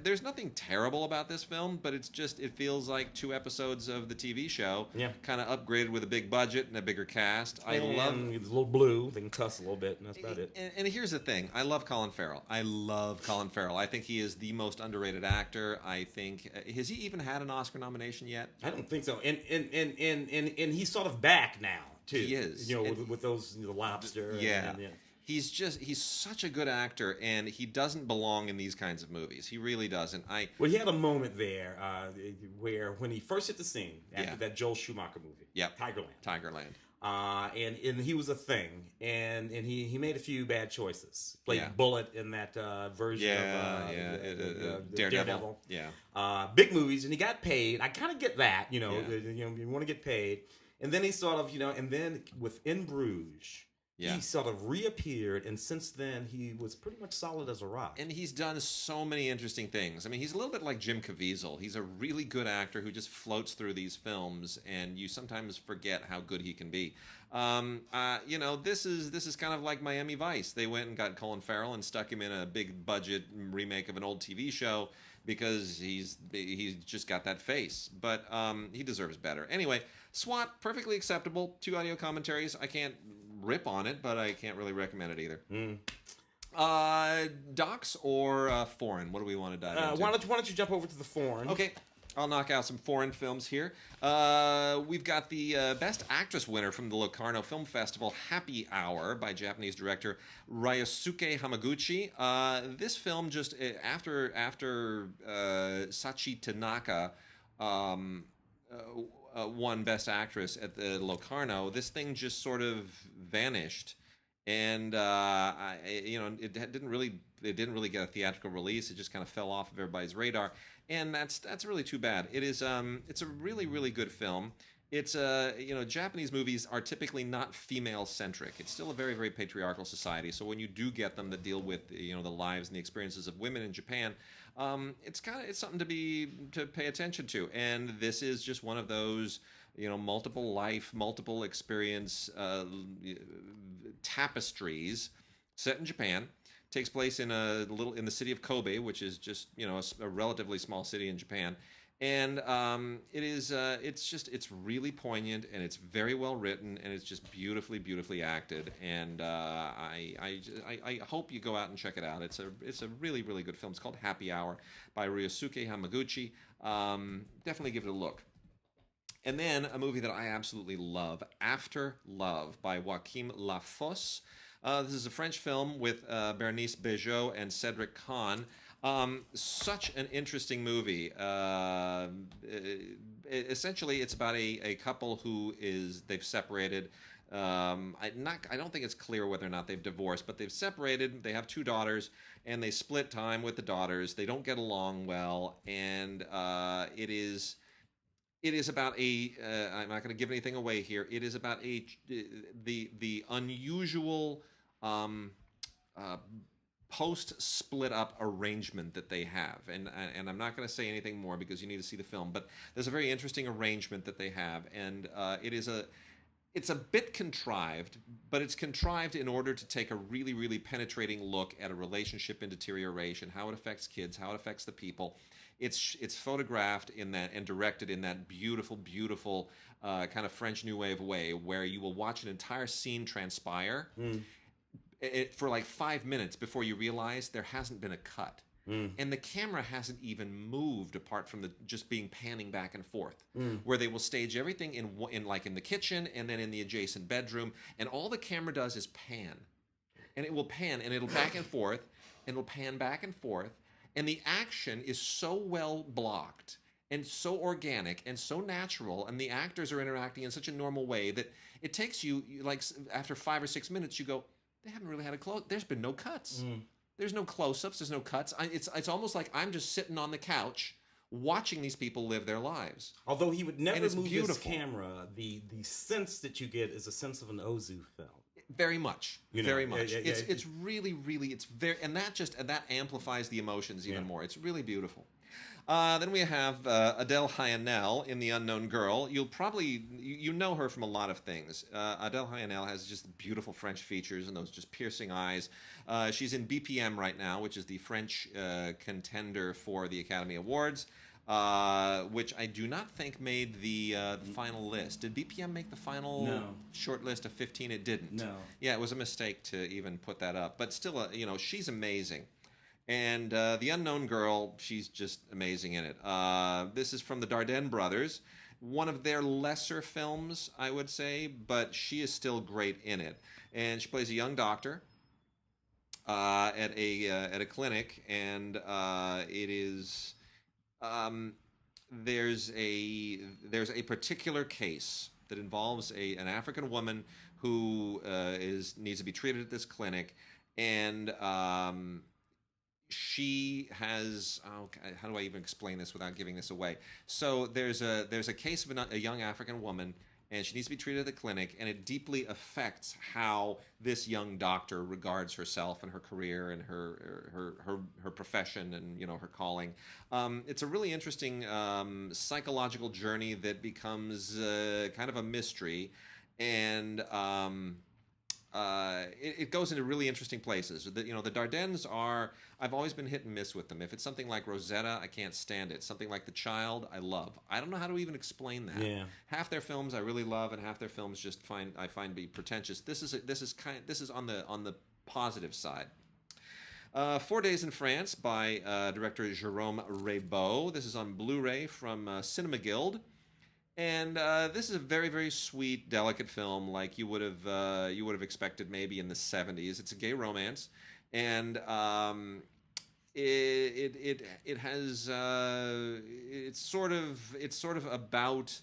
There's nothing terrible about this film, but it feels like 2 episodes of the TV show, kind of upgraded with a big budget and a bigger cast. It's a little blue. They can cuss a little bit, and that's about it. And here's the thing: I love Colin Farrell. I think he is the most underrated actor. I think has he even had an Oscar nomination yet? I don't think so. And he's sort of back now too. He is. With those the lobster. Yeah. He's such a good actor, and he doesn't belong in these kinds of movies. He really doesn't. Well, he had a moment there where when he first hit the scene after that Joel Schumacher movie, Tigerland. And he was a thing, and he made a few bad choices. Played Bullet in that version of Daredevil. Big movies, and he got paid. I kind of get that, you want to get paid, and then he sort of, and then with In Bruges. He sort of reappeared, and since then, he was pretty much solid as a rock. And he's done so many interesting things. I mean, he's a little bit like Jim Caviezel. He's a really good actor who just floats through these films, and you sometimes forget how good he can be. This is kind of like Miami Vice. They went and got Colin Farrell and stuck him in a big budget remake of an old TV show because he's just got that face. But he deserves better. Anyway, SWAT, perfectly acceptable. 2 audio commentaries. I can't rip on it, but I can't really recommend it either. Docs or foreign? What do we want to dive into? Why don't you jump over to the foreign? Okay, I'll knock out some foreign films here. We've got the Best Actress winner from the Locarno Film Festival, Happy Hour, by Japanese director Ryosuke Hamaguchi. This film just after Sachi Tanaka won Best Actress at the Locarno, this thing just sort of vanished, and it didn't really get a theatrical release. It just kind of fell off of everybody's radar, and that's really too bad. It's a really, really good film. It's Japanese movies are typically not female centric. It's still a very, very patriarchal society. So when you do get them that deal with the lives and the experiences of women in Japan, it's something to pay attention to. And this is just one of those multiple life, multiple experience tapestries set in Japan. Takes place in the city of Kobe, which is just a relatively small city in Japan. And it's really poignant, and it's very well written, and it's just beautifully, beautifully acted. And I hope you go out and check it out. It's a really, really good film. It's called Happy Hour by Ryosuke Hamaguchi. Definitely give it a look. And then a movie that I absolutely love, After Love by Joachim Lafosse. This is a French film with Bernice Bejo and Cedric Kahn. Such an interesting movie. Essentially, it's about a couple they've separated. I don't think it's clear whether or not they've divorced, but they've separated. They have two daughters, and they split time with the daughters. They don't get along well, and it is about I'm not going to give anything away here. It is about the unusual post split up arrangement that they have, and I'm not going to say anything more because you need to see the film. But there's a very interesting arrangement that they have, and it's a bit contrived, but it's contrived in order to take a really, really penetrating look at a relationship in deterioration, how it affects kids, how it affects the people. It's photographed in that and directed in that beautiful, beautiful kind of French New Wave way, where you will watch an entire scene transpire for like 5 minutes before you realize there hasn't been a cut. And the camera hasn't even moved apart from just being panning back and forth, where they will stage everything in the kitchen and then in the adjacent bedroom, and all the camera does is pan, and it will pan and it'll back and forth, and it'll pan back and forth, and the action is so well blocked and so organic and so natural, and the actors are interacting in such a normal way that it takes you, like, after 5 or 6 minutes, you go, they haven't really had a close. There's been no cuts. There's no close-ups. There's no cuts. It's almost like I'm just sitting on the couch watching these people live their lives. Although he would never move his camera, the sense that you get is a sense of an Ozu film. Very much, very much. It's really, really, it's very, and that amplifies the emotions even more. It's really beautiful. Then we have Adele Haenel in The Unknown Girl. You'll probably you know her from a lot of things. Adele Haenel has just beautiful French features and those just piercing eyes. She's in BPM right now, which is the French contender for the Academy Awards, which I do not think made the final list. Did BPM make the final short list of 15? It didn't. No. Yeah, it was a mistake to even put that up. But still, she's amazing. And The Unknown Girl, she's just amazing in it. This is from the Dardenne brothers. One of their lesser films, I would say, but she is still great in it. And she plays a young doctor at a clinic, and it is there's a particular case that involves an African woman who needs to be treated at this clinic, and she has how do I even explain this without giving this away? So there's a case of a young African woman, and she needs to be treated at the clinic, and it deeply affects how this young doctor regards herself and her career and her profession and her calling. It's a really interesting psychological journey that becomes kind of a mystery, and it goes into really interesting places. The Dardennes are, I've always been hit and miss with them. If it's something like Rosetta, I can't stand it. Something like The Child, I love. I don't know how to even explain that. Yeah. Half their films I really love, and half their films I find to be pretentious. This is on the positive side. 4 Days in France by director Jérôme Raybeau. This is on Blu-ray from Cinema Guild. And this is a very, very sweet, delicate film, like you would have expected maybe in the 70s. It's a gay romance, and it has it's sort of about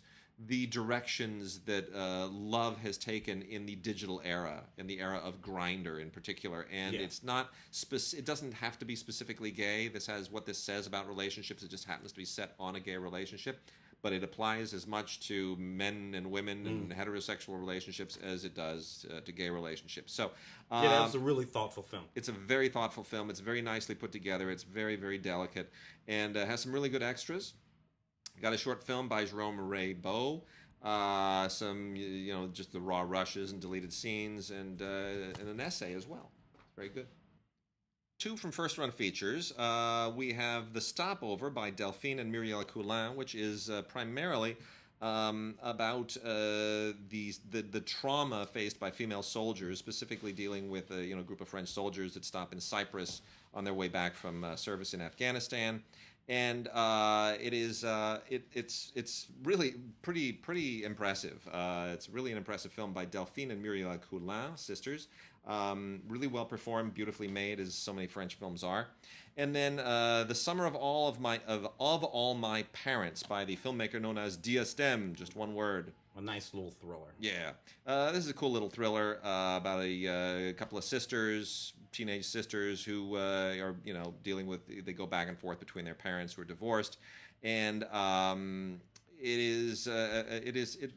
the directions that love has taken in the digital era, in the era of Grindr in particular. And it's not it doesn't have to be specifically gay. This has what this says about relationships. It just happens to be set on a gay relationship. But it applies as much to men and women and heterosexual relationships as it does to gay relationships. So, that was a really thoughtful film. It's a very thoughtful film. It's very nicely put together. It's very, very delicate, and has some really good extras. Got a short film by Jérôme Raybeau. Some, just the raw rushes and deleted scenes, and an essay as well. Very good. two from First Run Features. We have The Stopover by Delphine and Muriel Coulin, which is primarily about the trauma faced by female soldiers, specifically dealing with a group of French soldiers that stop in Cyprus on their way back from service in Afghanistan. And it's really pretty impressive. It's really an impressive film by Delphine and Muriel Coulin, sisters. Really well performed, beautifully made, as so many French films are. And then The Summer of All My Parents by the filmmaker known as D.O.A, just one word. A nice little thriller. Yeah. This is a cool little thriller about a couple of sisters, teenage sisters, who are dealing with. They go back and forth between their parents who are divorced, and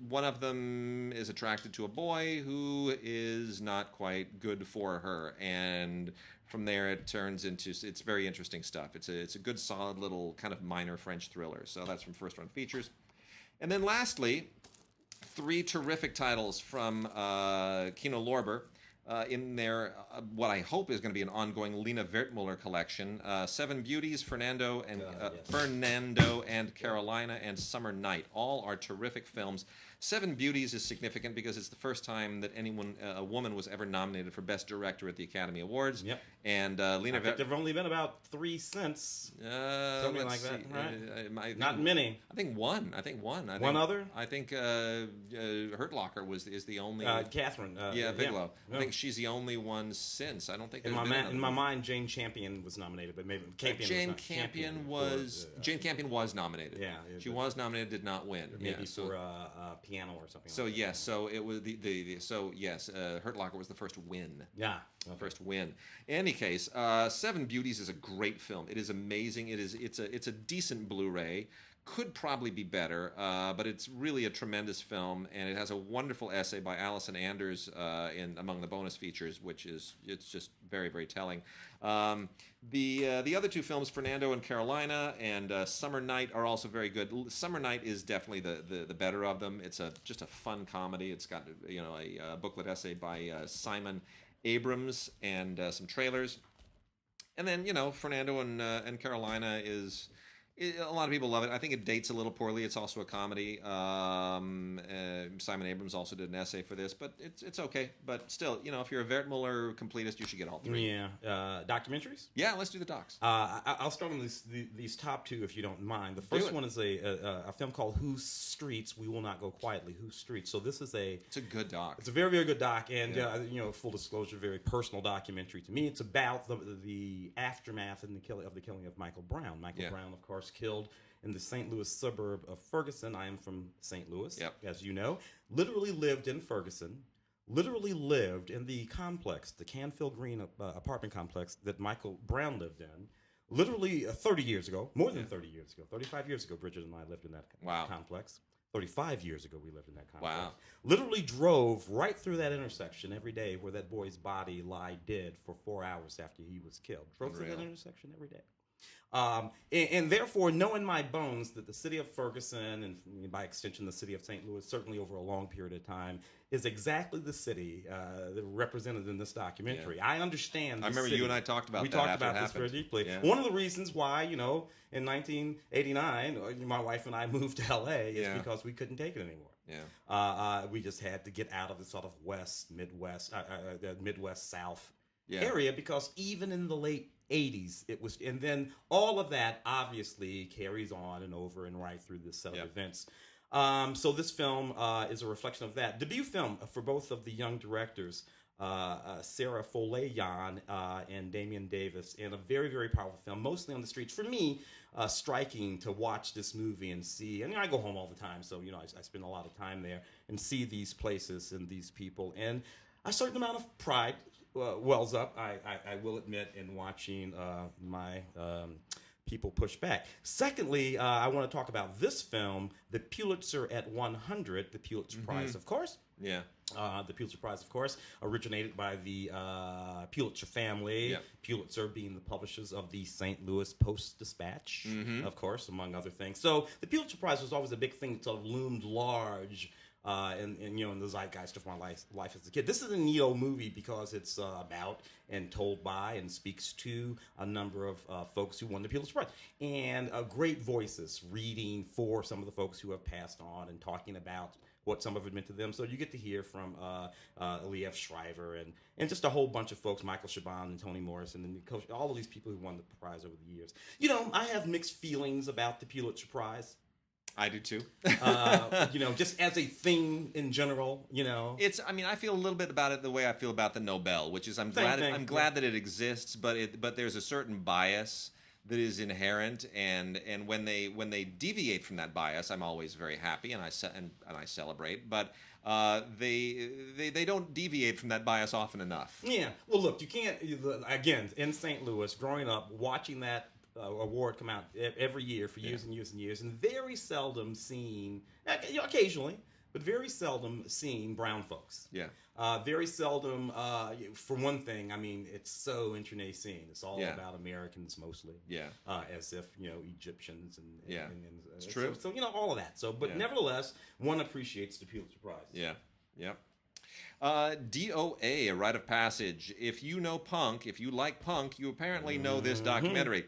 one of them is attracted to a boy who is not quite good for her, and from there it turns into it's very interesting stuff. It's a good solid little kind of minor French thriller. So that's from First Run Features, and then lastly, three terrific titles from Kino Lorber. In their what I hope is going to be an ongoing Lena Wertmuller collection, Seven Beauties, Fernando and Carolina, and Summer Night. All are terrific films. Seven Beauties is significant because it's the first time that a woman was ever nominated for Best Director at the Academy Awards. Yep. And Lena Wertmuller. There've only been about 3 since. Something like that, right? Not many. I think one. One other? I think Hurtlocker is the only. Catherine. Bigelow. Yeah. I think she's the only one since. I don't think in my mind, Jane Campion was nominated, but maybe Jane Campion was nominated. Yeah, she was nominated, did not win. Maybe for piano or something. So yes, so it was Hurtlocker was the first win. Yeah, okay. First win. In any case, Seven Beauties is a great film. It is amazing. It's a decent Blu-ray. Could probably be better, but it's really a tremendous film, and it has a wonderful essay by Alison Anders among the bonus features, it's just very, very telling. The other two films, Fernando and Carolina and Summer Night, are also very good. Summer Night is definitely the better of them. It's just a fun comedy. It's got a booklet essay by Simon Abrams and some trailers, and then Fernando and Carolina is. A lot of people love it. I think it dates a little poorly. It's also a comedy. Simon Abrams also did an essay for this, but it's okay. But still, if you're a Wertmuller completist, you should get all three. Yeah. Documentaries? Yeah, let's do the docs. I'll start on these top two, if you don't mind. The first one is a film called Whose Streets We Will Not Go Quietly. Whose Streets? So this is it's a good doc. It's a very, very good doc, and full disclosure, very personal documentary to me. It's about the aftermath and the killing of Michael Brown. Michael Brown, of course, killed in the St. Louis suburb of Ferguson. I am from St. Louis, as you know. Literally lived in Ferguson. Literally lived in the complex, the Canfield Green apartment complex that Michael Brown lived in. Literally 30 years ago, more than 30 years ago, 35 years ago, Bridget and I lived in that complex. 35 years ago, we lived in that complex. Wow. Literally drove right through that intersection every day where that boy's body lie dead for 4 hours after he was killed. Drove through that intersection every day. And therefore, know in my bones that the city of Ferguson, and by extension the city of St. Louis, certainly over a long period of time, is exactly the city represented in this documentary. I understand. I remember you and I talked about that. We talked about this very deeply. Yeah. One of the reasons why, in 1989, my wife and I moved to L.A. is because we couldn't take it anymore. Yeah. We just had to get out of the sort of Midwest South area, because even in the late 80s it was, and then all of that obviously carries on and over and right through this set of events. So this film is a reflection of that. Debut film for both of the young directors, Sarah Foley-Yan and Damian Davis, and a very, very powerful film, mostly on the streets. For me, striking to watch this movie and see, and I go home all the time, so I spend a lot of time there and see these places and these people, and a certain amount of pride wells up, I will admit, in watching my people push back. Secondly, I want to talk about this film, the Pulitzer at 100, the Pulitzer Prize, of course. Yeah. The Pulitzer Prize, of course, originated by the Pulitzer family, Pulitzer being the publishers of the St. Louis Post-Dispatch, of course, among other things. So the Pulitzer Prize was always a big thing that sort of loomed large and in the zeitgeist of my life as a kid. This is a neo movie because it's about and told by and speaks to a number of folks who won the Pulitzer Prize, and great voices reading for some of the folks who have passed on and talking about what some of it meant to them. So you get to hear from Liev Schreiber and just a whole bunch of folks, Michael Chabon and Toni Morrison and Coach, all of these people who won the prize over the years. I have mixed feelings about the Pulitzer Prize. I do too. Just as a thing in general, It's. I mean, I feel a little bit about it the way I feel about the Nobel, which is I'm glad that it exists, but there's a certain bias that is inherent, and when they deviate from that bias, I'm always very happy and I celebrate. But they don't deviate from that bias often enough. Yeah. Well, look, you can't. Again, in St. Louis, growing up, watching that award come out every year for years and years and years, and very seldom seen, occasionally, but very seldom seen brown folks. Yeah. Very seldom, for one thing, I mean, it's so internecine. It's all about Americans mostly. Yeah. As if, Egyptians and it's true. So, all of that. So, but nevertheless, one appreciates the Pulitzer Prize. Yeah. Yeah. D.O.A, a rite of passage. If you know punk, if you like punk, you apparently know this documentary.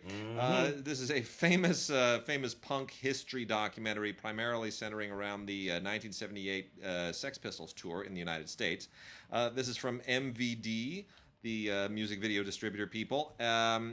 This is a famous punk history documentary, primarily centering around the 1978 Sex Pistols tour in the United States. This is from MVD, the music video distributor people.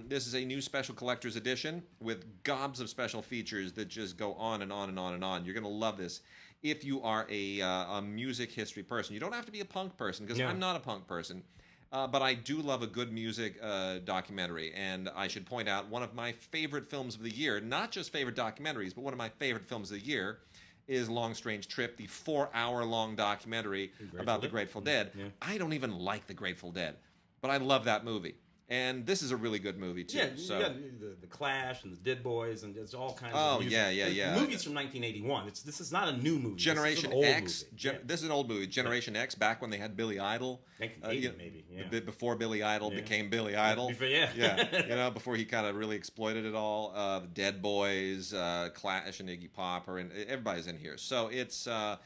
This is a new special collector's edition with gobs of special features that just go on and on and on and on. You're going to love this. If you are a music history person, you don't have to be a punk person, because I'm not a punk person, but I do love a good music documentary. And I should point out, one of my favorite films of the year, not just favorite documentaries, but one of my favorite films of the year, is Long Strange Trip, the 4-hour-long documentary about the Grateful Dead. Yeah. I don't even like the Grateful Dead, but I love that movie. And this is a really good movie too. Yeah, so. You got the Clash and the Dead Boys, and it's all kinds of music. The movie's from 1981. This is not a new movie. Generation X. This is an old movie. Generation X, back when they had Billy Idol. 1980 maybe. Yeah. Before Billy Idol became Billy Idol. Before he kind of really exploited it all. The Dead Boys, Clash, and Iggy Pop, and everybody's in here. So it's a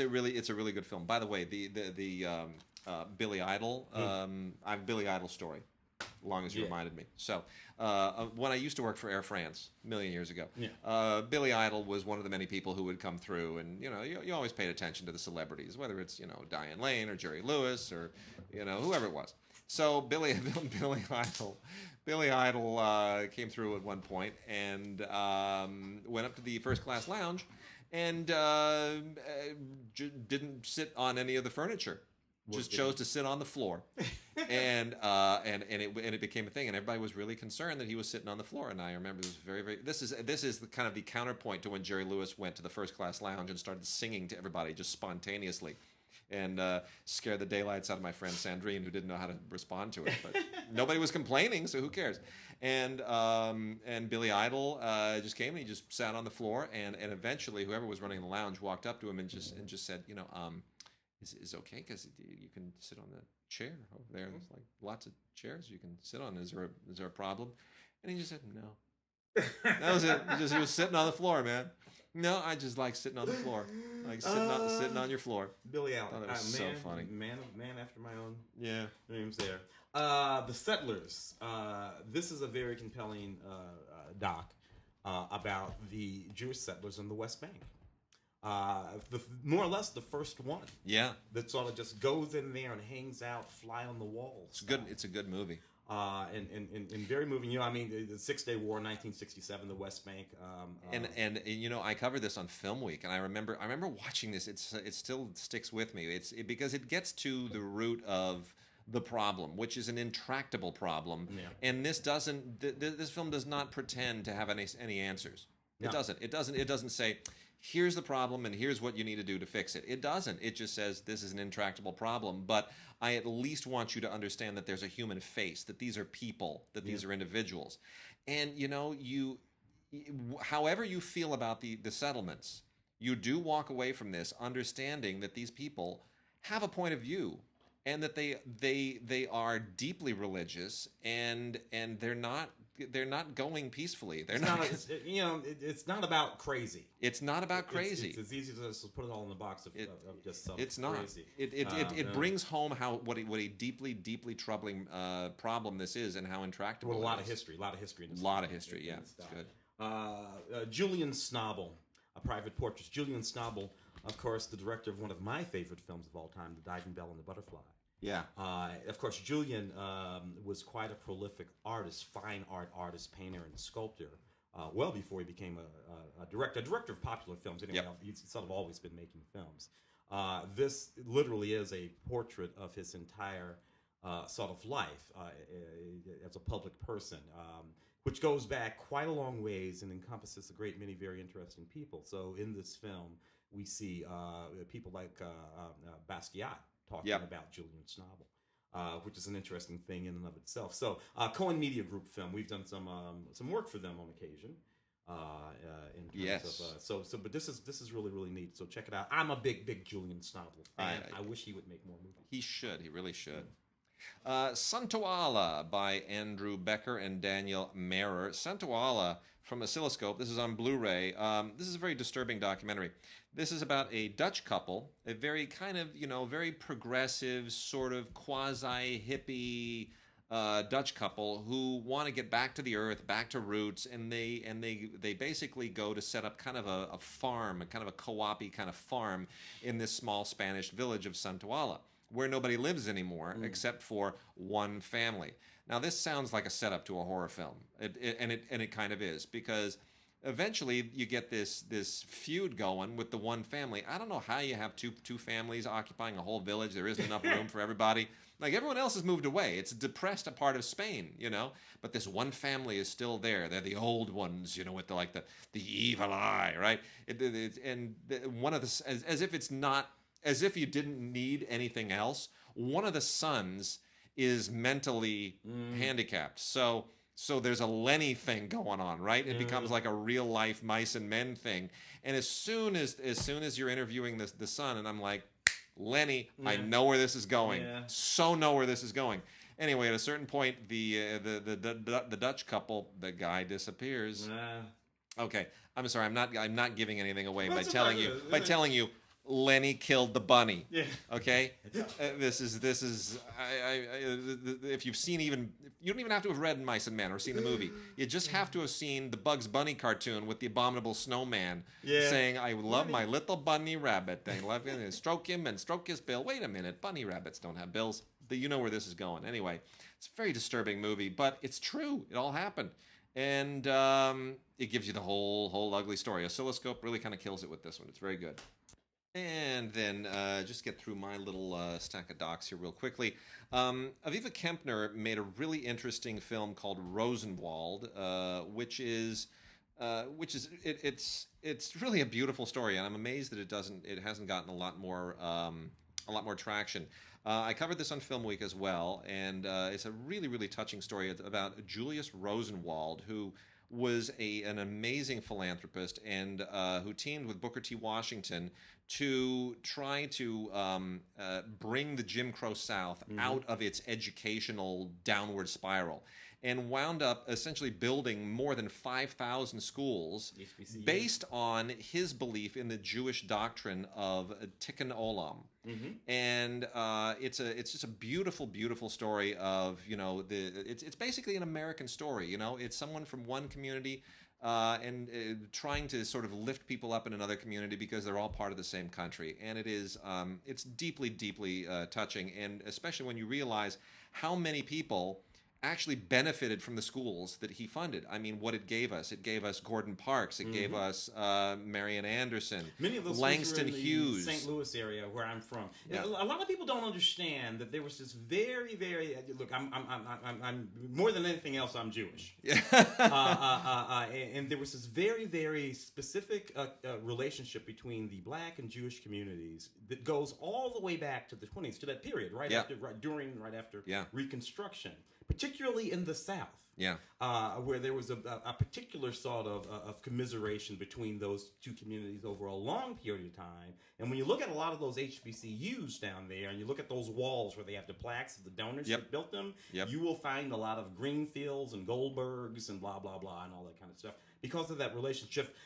really good film. By the way, the Billy Idol, Billy Idol story, as long as you reminded me. So when I used to work for Air France a million years ago, Billy Idol was one of the many people who would come through, and you always paid attention to the celebrities, whether it's Diane Lane or Jerry Lewis or whoever it was. So Billy Idol came through at one point and went up to the first class lounge and didn't sit on any of the furniture. Just chose to sit on the floor, and it became a thing, and everybody was really concerned that he was sitting on the floor. And I remember this very, very. This is the kind of the counterpoint to when Jerry Lewis went to the first class lounge and started singing to everybody just spontaneously, and scared the daylights out of my friend Sandrine, who didn't know how to respond to it. But nobody was complaining, so who cares? And Billy Idol just came and he just sat on the floor, and eventually whoever was running the lounge walked up to him and just said, Is okay, because you can sit on the chair over there. There's like lots of chairs you can sit on. Is there a problem? And he just said no. That was it. He was sitting on the floor, man. No, I just like sitting on the floor, like sitting on your floor. Billy Allen, that was so funny. Man after my own. Yeah, name's there. The Settlers. This is a very compelling doc about the Jewish settlers in the West Bank. More or less the first one. Yeah. That sort of just goes in there and hangs out, fly on the walls. It's good. It's a good movie. And very moving. I mean, the 6-Day War, 1967, the West Bank. And I covered this on Film Week, and I remember watching this. It still sticks with me. Because it gets to the root of the problem, which is an intractable problem. Yeah. And this film does not pretend to have any answers. It doesn't. It doesn't say, here's the problem and here's what you need to do to fix it. It doesn't. It just says this is an intractable problem, but I at least want you to understand that there's a human face, that these are people, that these are individuals. And, however you feel about the settlements, you do walk away from this understanding that these people have a point of view and that they are deeply religious and they're not going peacefully. They're It's not. not, it's, you know, it's not about crazy. It's not about crazy. It's easy to just put it all in the box of just something It's not. crazy. It brings home what a deeply troubling problem this is, and how intractable. Well, a lot it of is. history. A lot of history. Yeah, it's good. Julian Schnabel, A Private Portrait. Julian Schnabel, of course, the director of one of my favorite films of all time, The Diving Bell and the Butterfly. Yeah. Of course, Julian was quite a prolific artist, fine art artist, painter, and sculptor. Well before he became a director of popular films. Anyway, he's sort of always been making films. This literally is a portrait of his entire sort of life as a public person, which goes back quite a long ways and encompasses a great many very interesting people. So in this film, we see people like Basquiat talking about Julian Schnabel, which is an interesting thing in and of itself. So Cohen Media Group film, we've done some work for them on occasion. In terms of, but this is really neat. So check it out. I'm a big Julian Schnabel fan. I wish he would make more movies. He should. He really should. Santoala by Andrew Becker and Daniel Mehrer. Santoala from Oscilloscope. This is on Blu-ray. This is a very disturbing documentary. This is about a Dutch couple, a very kind of, very progressive, sort of quasi-hippie Dutch couple who want to get back to the earth, back to roots, and they basically go to set up kind of a farm, kind of a co-op-y kind of farm in this small Spanish village of Santoala, where nobody lives anymore except for one family. Now, this sounds like a setup to a horror film, and it kind of is, because eventually you get this feud going with the one family. I don't know how you have two families occupying a whole village. There isn't enough room for everybody. Like, everyone else has moved away. It's a depressed part of Spain, but this one family is still there. They're the old ones, with the evil eye, right? One of the, as if you didn't need anything else, one of the sons is mentally handicapped. So there's a Lenny thing going on, right? It becomes like a real life mice and men thing. And as soon as you're interviewing the son, and I'm like, Lenny, I know where this is going. So know where this is going. Anyway, at a certain point, the Dutch couple, the guy disappears. Okay, I'm sorry. I'm not giving anything away by telling you Lenny killed the bunny. Yeah. Okay. This is. If you've seen you don't even have to have read Mice and Men or seen the movie. You just have to have seen the Bugs Bunny cartoon with the abominable snowman saying, "I love my little bunny rabbit. I love him and stroke him and stroke his bill." Wait a minute, bunny rabbits don't have bills. You know where this is going. Anyway, it's a very disturbing movie, but it's true. It all happened. And it gives you the whole ugly story. Oscilloscope really kind of kills it with this one. It's very good. And then just get through my little stack of docs here real quickly. Aviva Kempner made a really interesting film called Rosenwald, which is it's really a beautiful story, and I'm amazed that it hasn't gotten a lot more traction. I covered this on Film Week as well, and it's a really touching story. It's about Julius Rosenwald, who was an amazing philanthropist and who teamed with Booker T. Washington to try to bring the Jim Crow South out of its educational downward spiral, and wound up essentially building more than 5,000 schools based on his belief in the Jewish doctrine of Tikkun Olam. And it's just a beautiful story of it's basically an American story. It's someone from one community and trying to sort of lift people up in another community because they're all part of the same country. And it's deeply touching, and especially when you realize how many people actually benefited from the schools that he funded. I mean, what it gave us Gordon Parks, it gave us Marian Anderson, many of those Langston schools were in Hughes, the St. Louis area where I'm from. Yeah. A lot of people don't understand that there was this very look. I'm more than anything else, I'm Jewish. Yeah. And there was this very specific relationship between the Black and Jewish communities that goes all the way back to the 20s, to that period, right after Reconstruction. Particularly particularly in the South. Yeah. Where there was a particular sort of commiseration between those two communities over a long period of time. And when you look at a lot of those HBCUs down there, and you look at those walls where they have the plaques of the donors that built them, you will find a lot of Greenfields and Goldbergs and blah, blah, blah, and all that kind of stuff because of that relationship,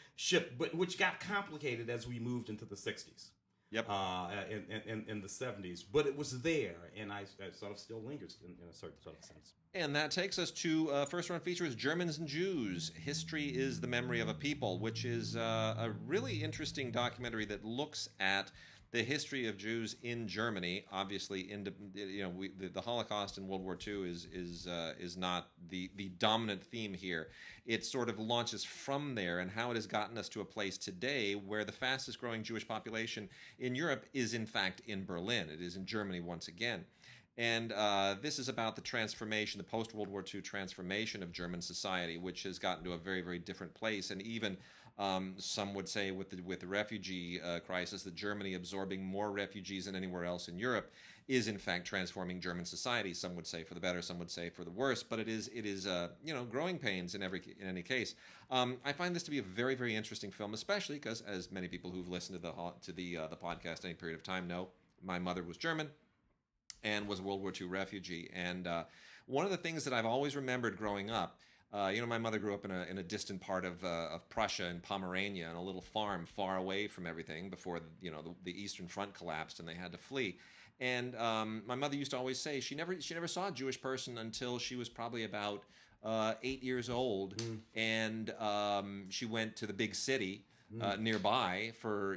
which got complicated as we moved into the 60s. In the 70s, but it was there, and I sort of still lingers in a certain sort of sense. And that takes us to first round features, Germans and Jews. History is the Memory of a People, which is a really interesting documentary that looks at the history of Jews in Germany. Obviously, the Holocaust and World War II is not the dominant theme here. It sort of launches from there, and how it has gotten us to a place today where the fastest growing Jewish population in Europe is in fact in Berlin. It is in Germany once again. And this is about the transformation, the post-World War II transformation of German society, which has gotten to a very, very different place. And even some would say with the refugee crisis, that Germany absorbing more refugees than anywhere else in Europe is in fact transforming German society. Some would say for the better, some would say for the worse. But it is growing pains in any case. I find this to be a very, very interesting film, especially because, as many people who've listened to the podcast any period of time know, my mother was German and was a World War II refugee. And one of the things that I've always remembered growing up, my mother grew up in a distant part of Prussia and Pomerania, on a little farm far away from everything before the Eastern Front collapsed and they had to flee. And my mother used to always say she never saw a Jewish person until she was probably about 8 years old, and she went to the big city nearby for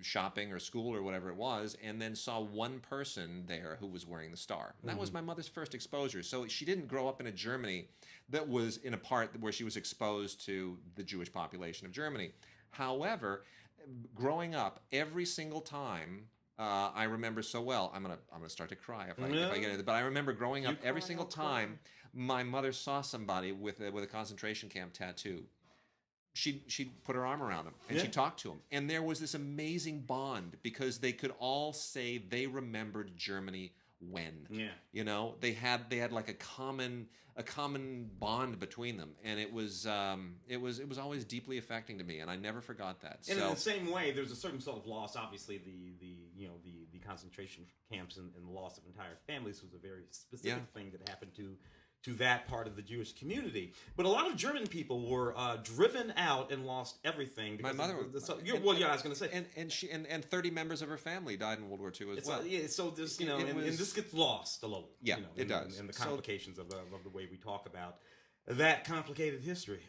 shopping or school or whatever it was, and then saw one person there who was wearing the star. And that was my mother's first exposure. So she didn't grow up in a Germany that was in a part where she was exposed to the Jewish population of Germany. However, growing up, every single time, I remember so well. I'm gonna start to cry if I get it. But I remember growing up, every single time my mother saw somebody with a concentration camp tattoo, she'd put her arm around him and she'd talk to him, and there was this amazing bond because they could all say they remembered Germany when. They had like a common bond between them, and it was always deeply affecting to me, and I never forgot that. And in the same way, there's a certain sort of loss. Obviously, the concentration camps and the loss of entire families was a very specific thing that happened to that part of the Jewish community. But a lot of German people were driven out and lost everything. My mother was... I was going to say. And 30 members of her family died in World War II as well. So this, and this gets lost a little. Yeah, it does. In the complications of the way we talk about that complicated history.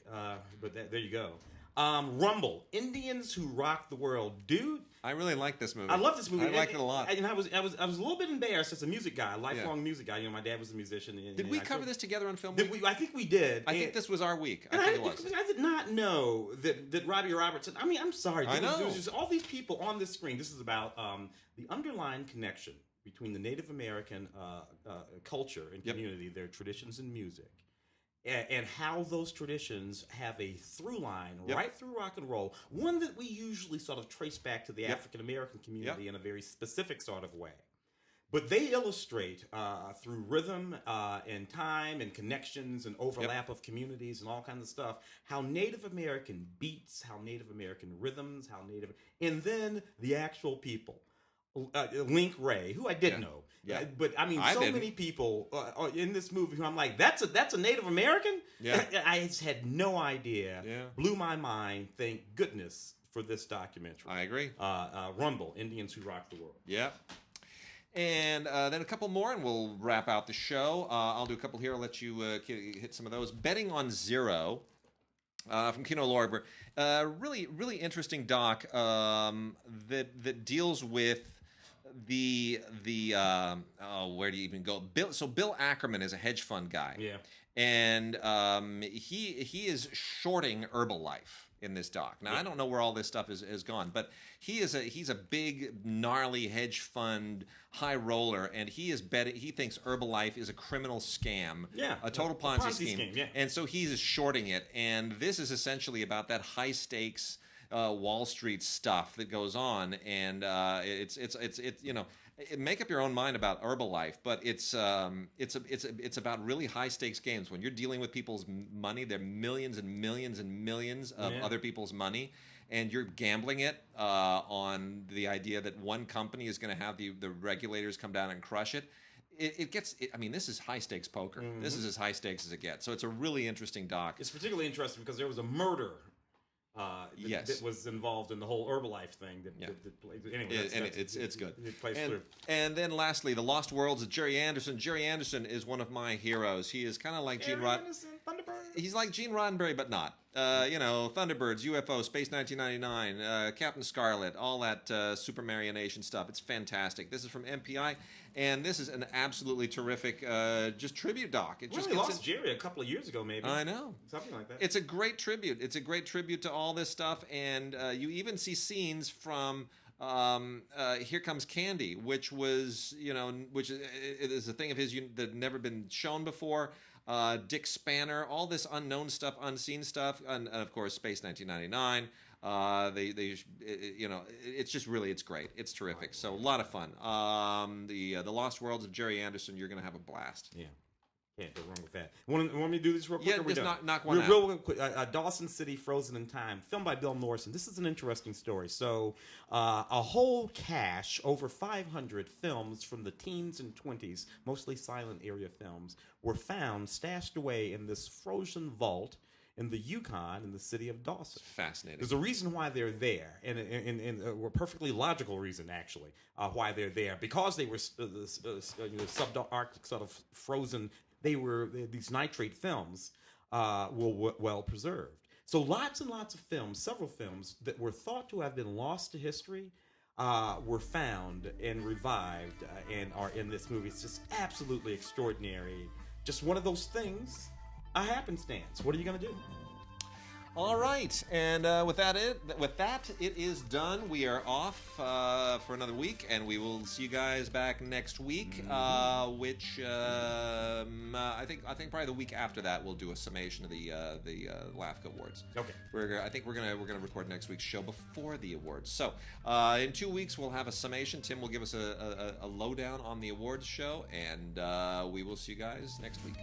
But there you go. Rumble, Indians Who Rock the World. Dude, I really like this movie. I love this movie. I like it a lot. And I was a little bit embarrassed as a music guy, a lifelong music guy. My dad was a musician. Did we cover this together on Film Week? I think we did. I think this was our week. I think it was. I did not know that Robbie Robertson. I mean, I'm sorry. I know. There's just all these people on this screen. This is about the underlying connection between the Native American culture and community, their traditions and music, and how those traditions have a through line right through rock and roll, one that we usually sort of trace back to the African American community in a very specific sort of way. But they illustrate through rhythm and time and connections and overlap of communities and all kinds of stuff, how Native American beats, how Native American rhythms, and then the actual people. Link Ray, who I did know, but I mean, many people in this movie who I'm like, that's a Native American. I just had no idea. Blew my mind. Thank goodness for this documentary. I agree. Rumble, Indians Who Rock the World. Yeah. And then a couple more, and we'll wrap out the show. I'll do a couple here. I'll let you hit some of those. Betting on Zero. From Kino Lorber, really, really interesting doc that deals with where do you even go? Bill Ackerman is a hedge fund guy, and he is shorting Herbalife in this doc. Now I don't know where all this stuff is gone, but he's a big gnarly hedge fund high roller, and he thinks Herbalife is a criminal scam, a total Ponzi scheme, and so he's shorting it. And this is essentially about that high stakes Wall Street stuff that goes on, and it's make up your own mind about Herbalife, but it's about really high stakes games. When you're dealing with people's money, they're millions and millions and millions of other people's money, and you're gambling it on the idea that one company is going to have the regulators come down and crush it. I mean, this is high stakes poker. Mm-hmm. This is as high stakes as it gets. So it's a really interesting doc. It's particularly interesting because there was a murder that was involved in the whole Herbalife thing. It's good. And then lastly, The Lost Worlds of Gerry Anderson. Gerry Anderson is one of my heroes. He is kind of like Gene Roddenberry. He's like Gene Roddenberry, but not. Thunderbirds, UFO, Space 1999, Captain Scarlet, all that Super Marionation stuff. It's fantastic. This is from MPI, and this is an absolutely terrific just tribute doc. We lost Gerry a couple of years ago, maybe. I know. Something like that. It's a great tribute. It's a great tribute to all this stuff, and you even see scenes from Here Comes Candy, which was, which is a thing of his that had never been shown before. Dick Spanner, all this unknown stuff, unseen stuff, and of course Space 1999. It's just really, it's great, it's terrific. So a lot of fun. The Lost Worlds of Gerry Anderson, you're going to have a blast. Yeah. Can't go wrong with that. Want me to do this real quick? Yeah, just knock one out. Real quick. Dawson City, Frozen in Time, filmed by Bill Morrison. This is an interesting story. So, a whole cache, over 500 films from the teens and 20s, mostly silent area films, were found stashed away in this frozen vault in the Yukon in the city of Dawson. Fascinating. There's a reason why they're there, and a perfectly logical reason, actually, why they're there. Because they were subarctic, sort of frozen. These nitrate films were well preserved. So lots and lots of films, several films that were thought to have been lost to history, were found and revived and are in this movie. It's just absolutely extraordinary. Just one of those things, a happenstance. What are you going to do? All right, and with that, it is done. We are off for another week, and we will see you guys back next week. Which I think probably the week after that we'll do a summation of the LAFCA Awards. Okay. I think we're gonna record next week's show before the awards. So in 2 weeks we'll have a summation. Tim will give us a lowdown on the awards show, and we will see you guys next week.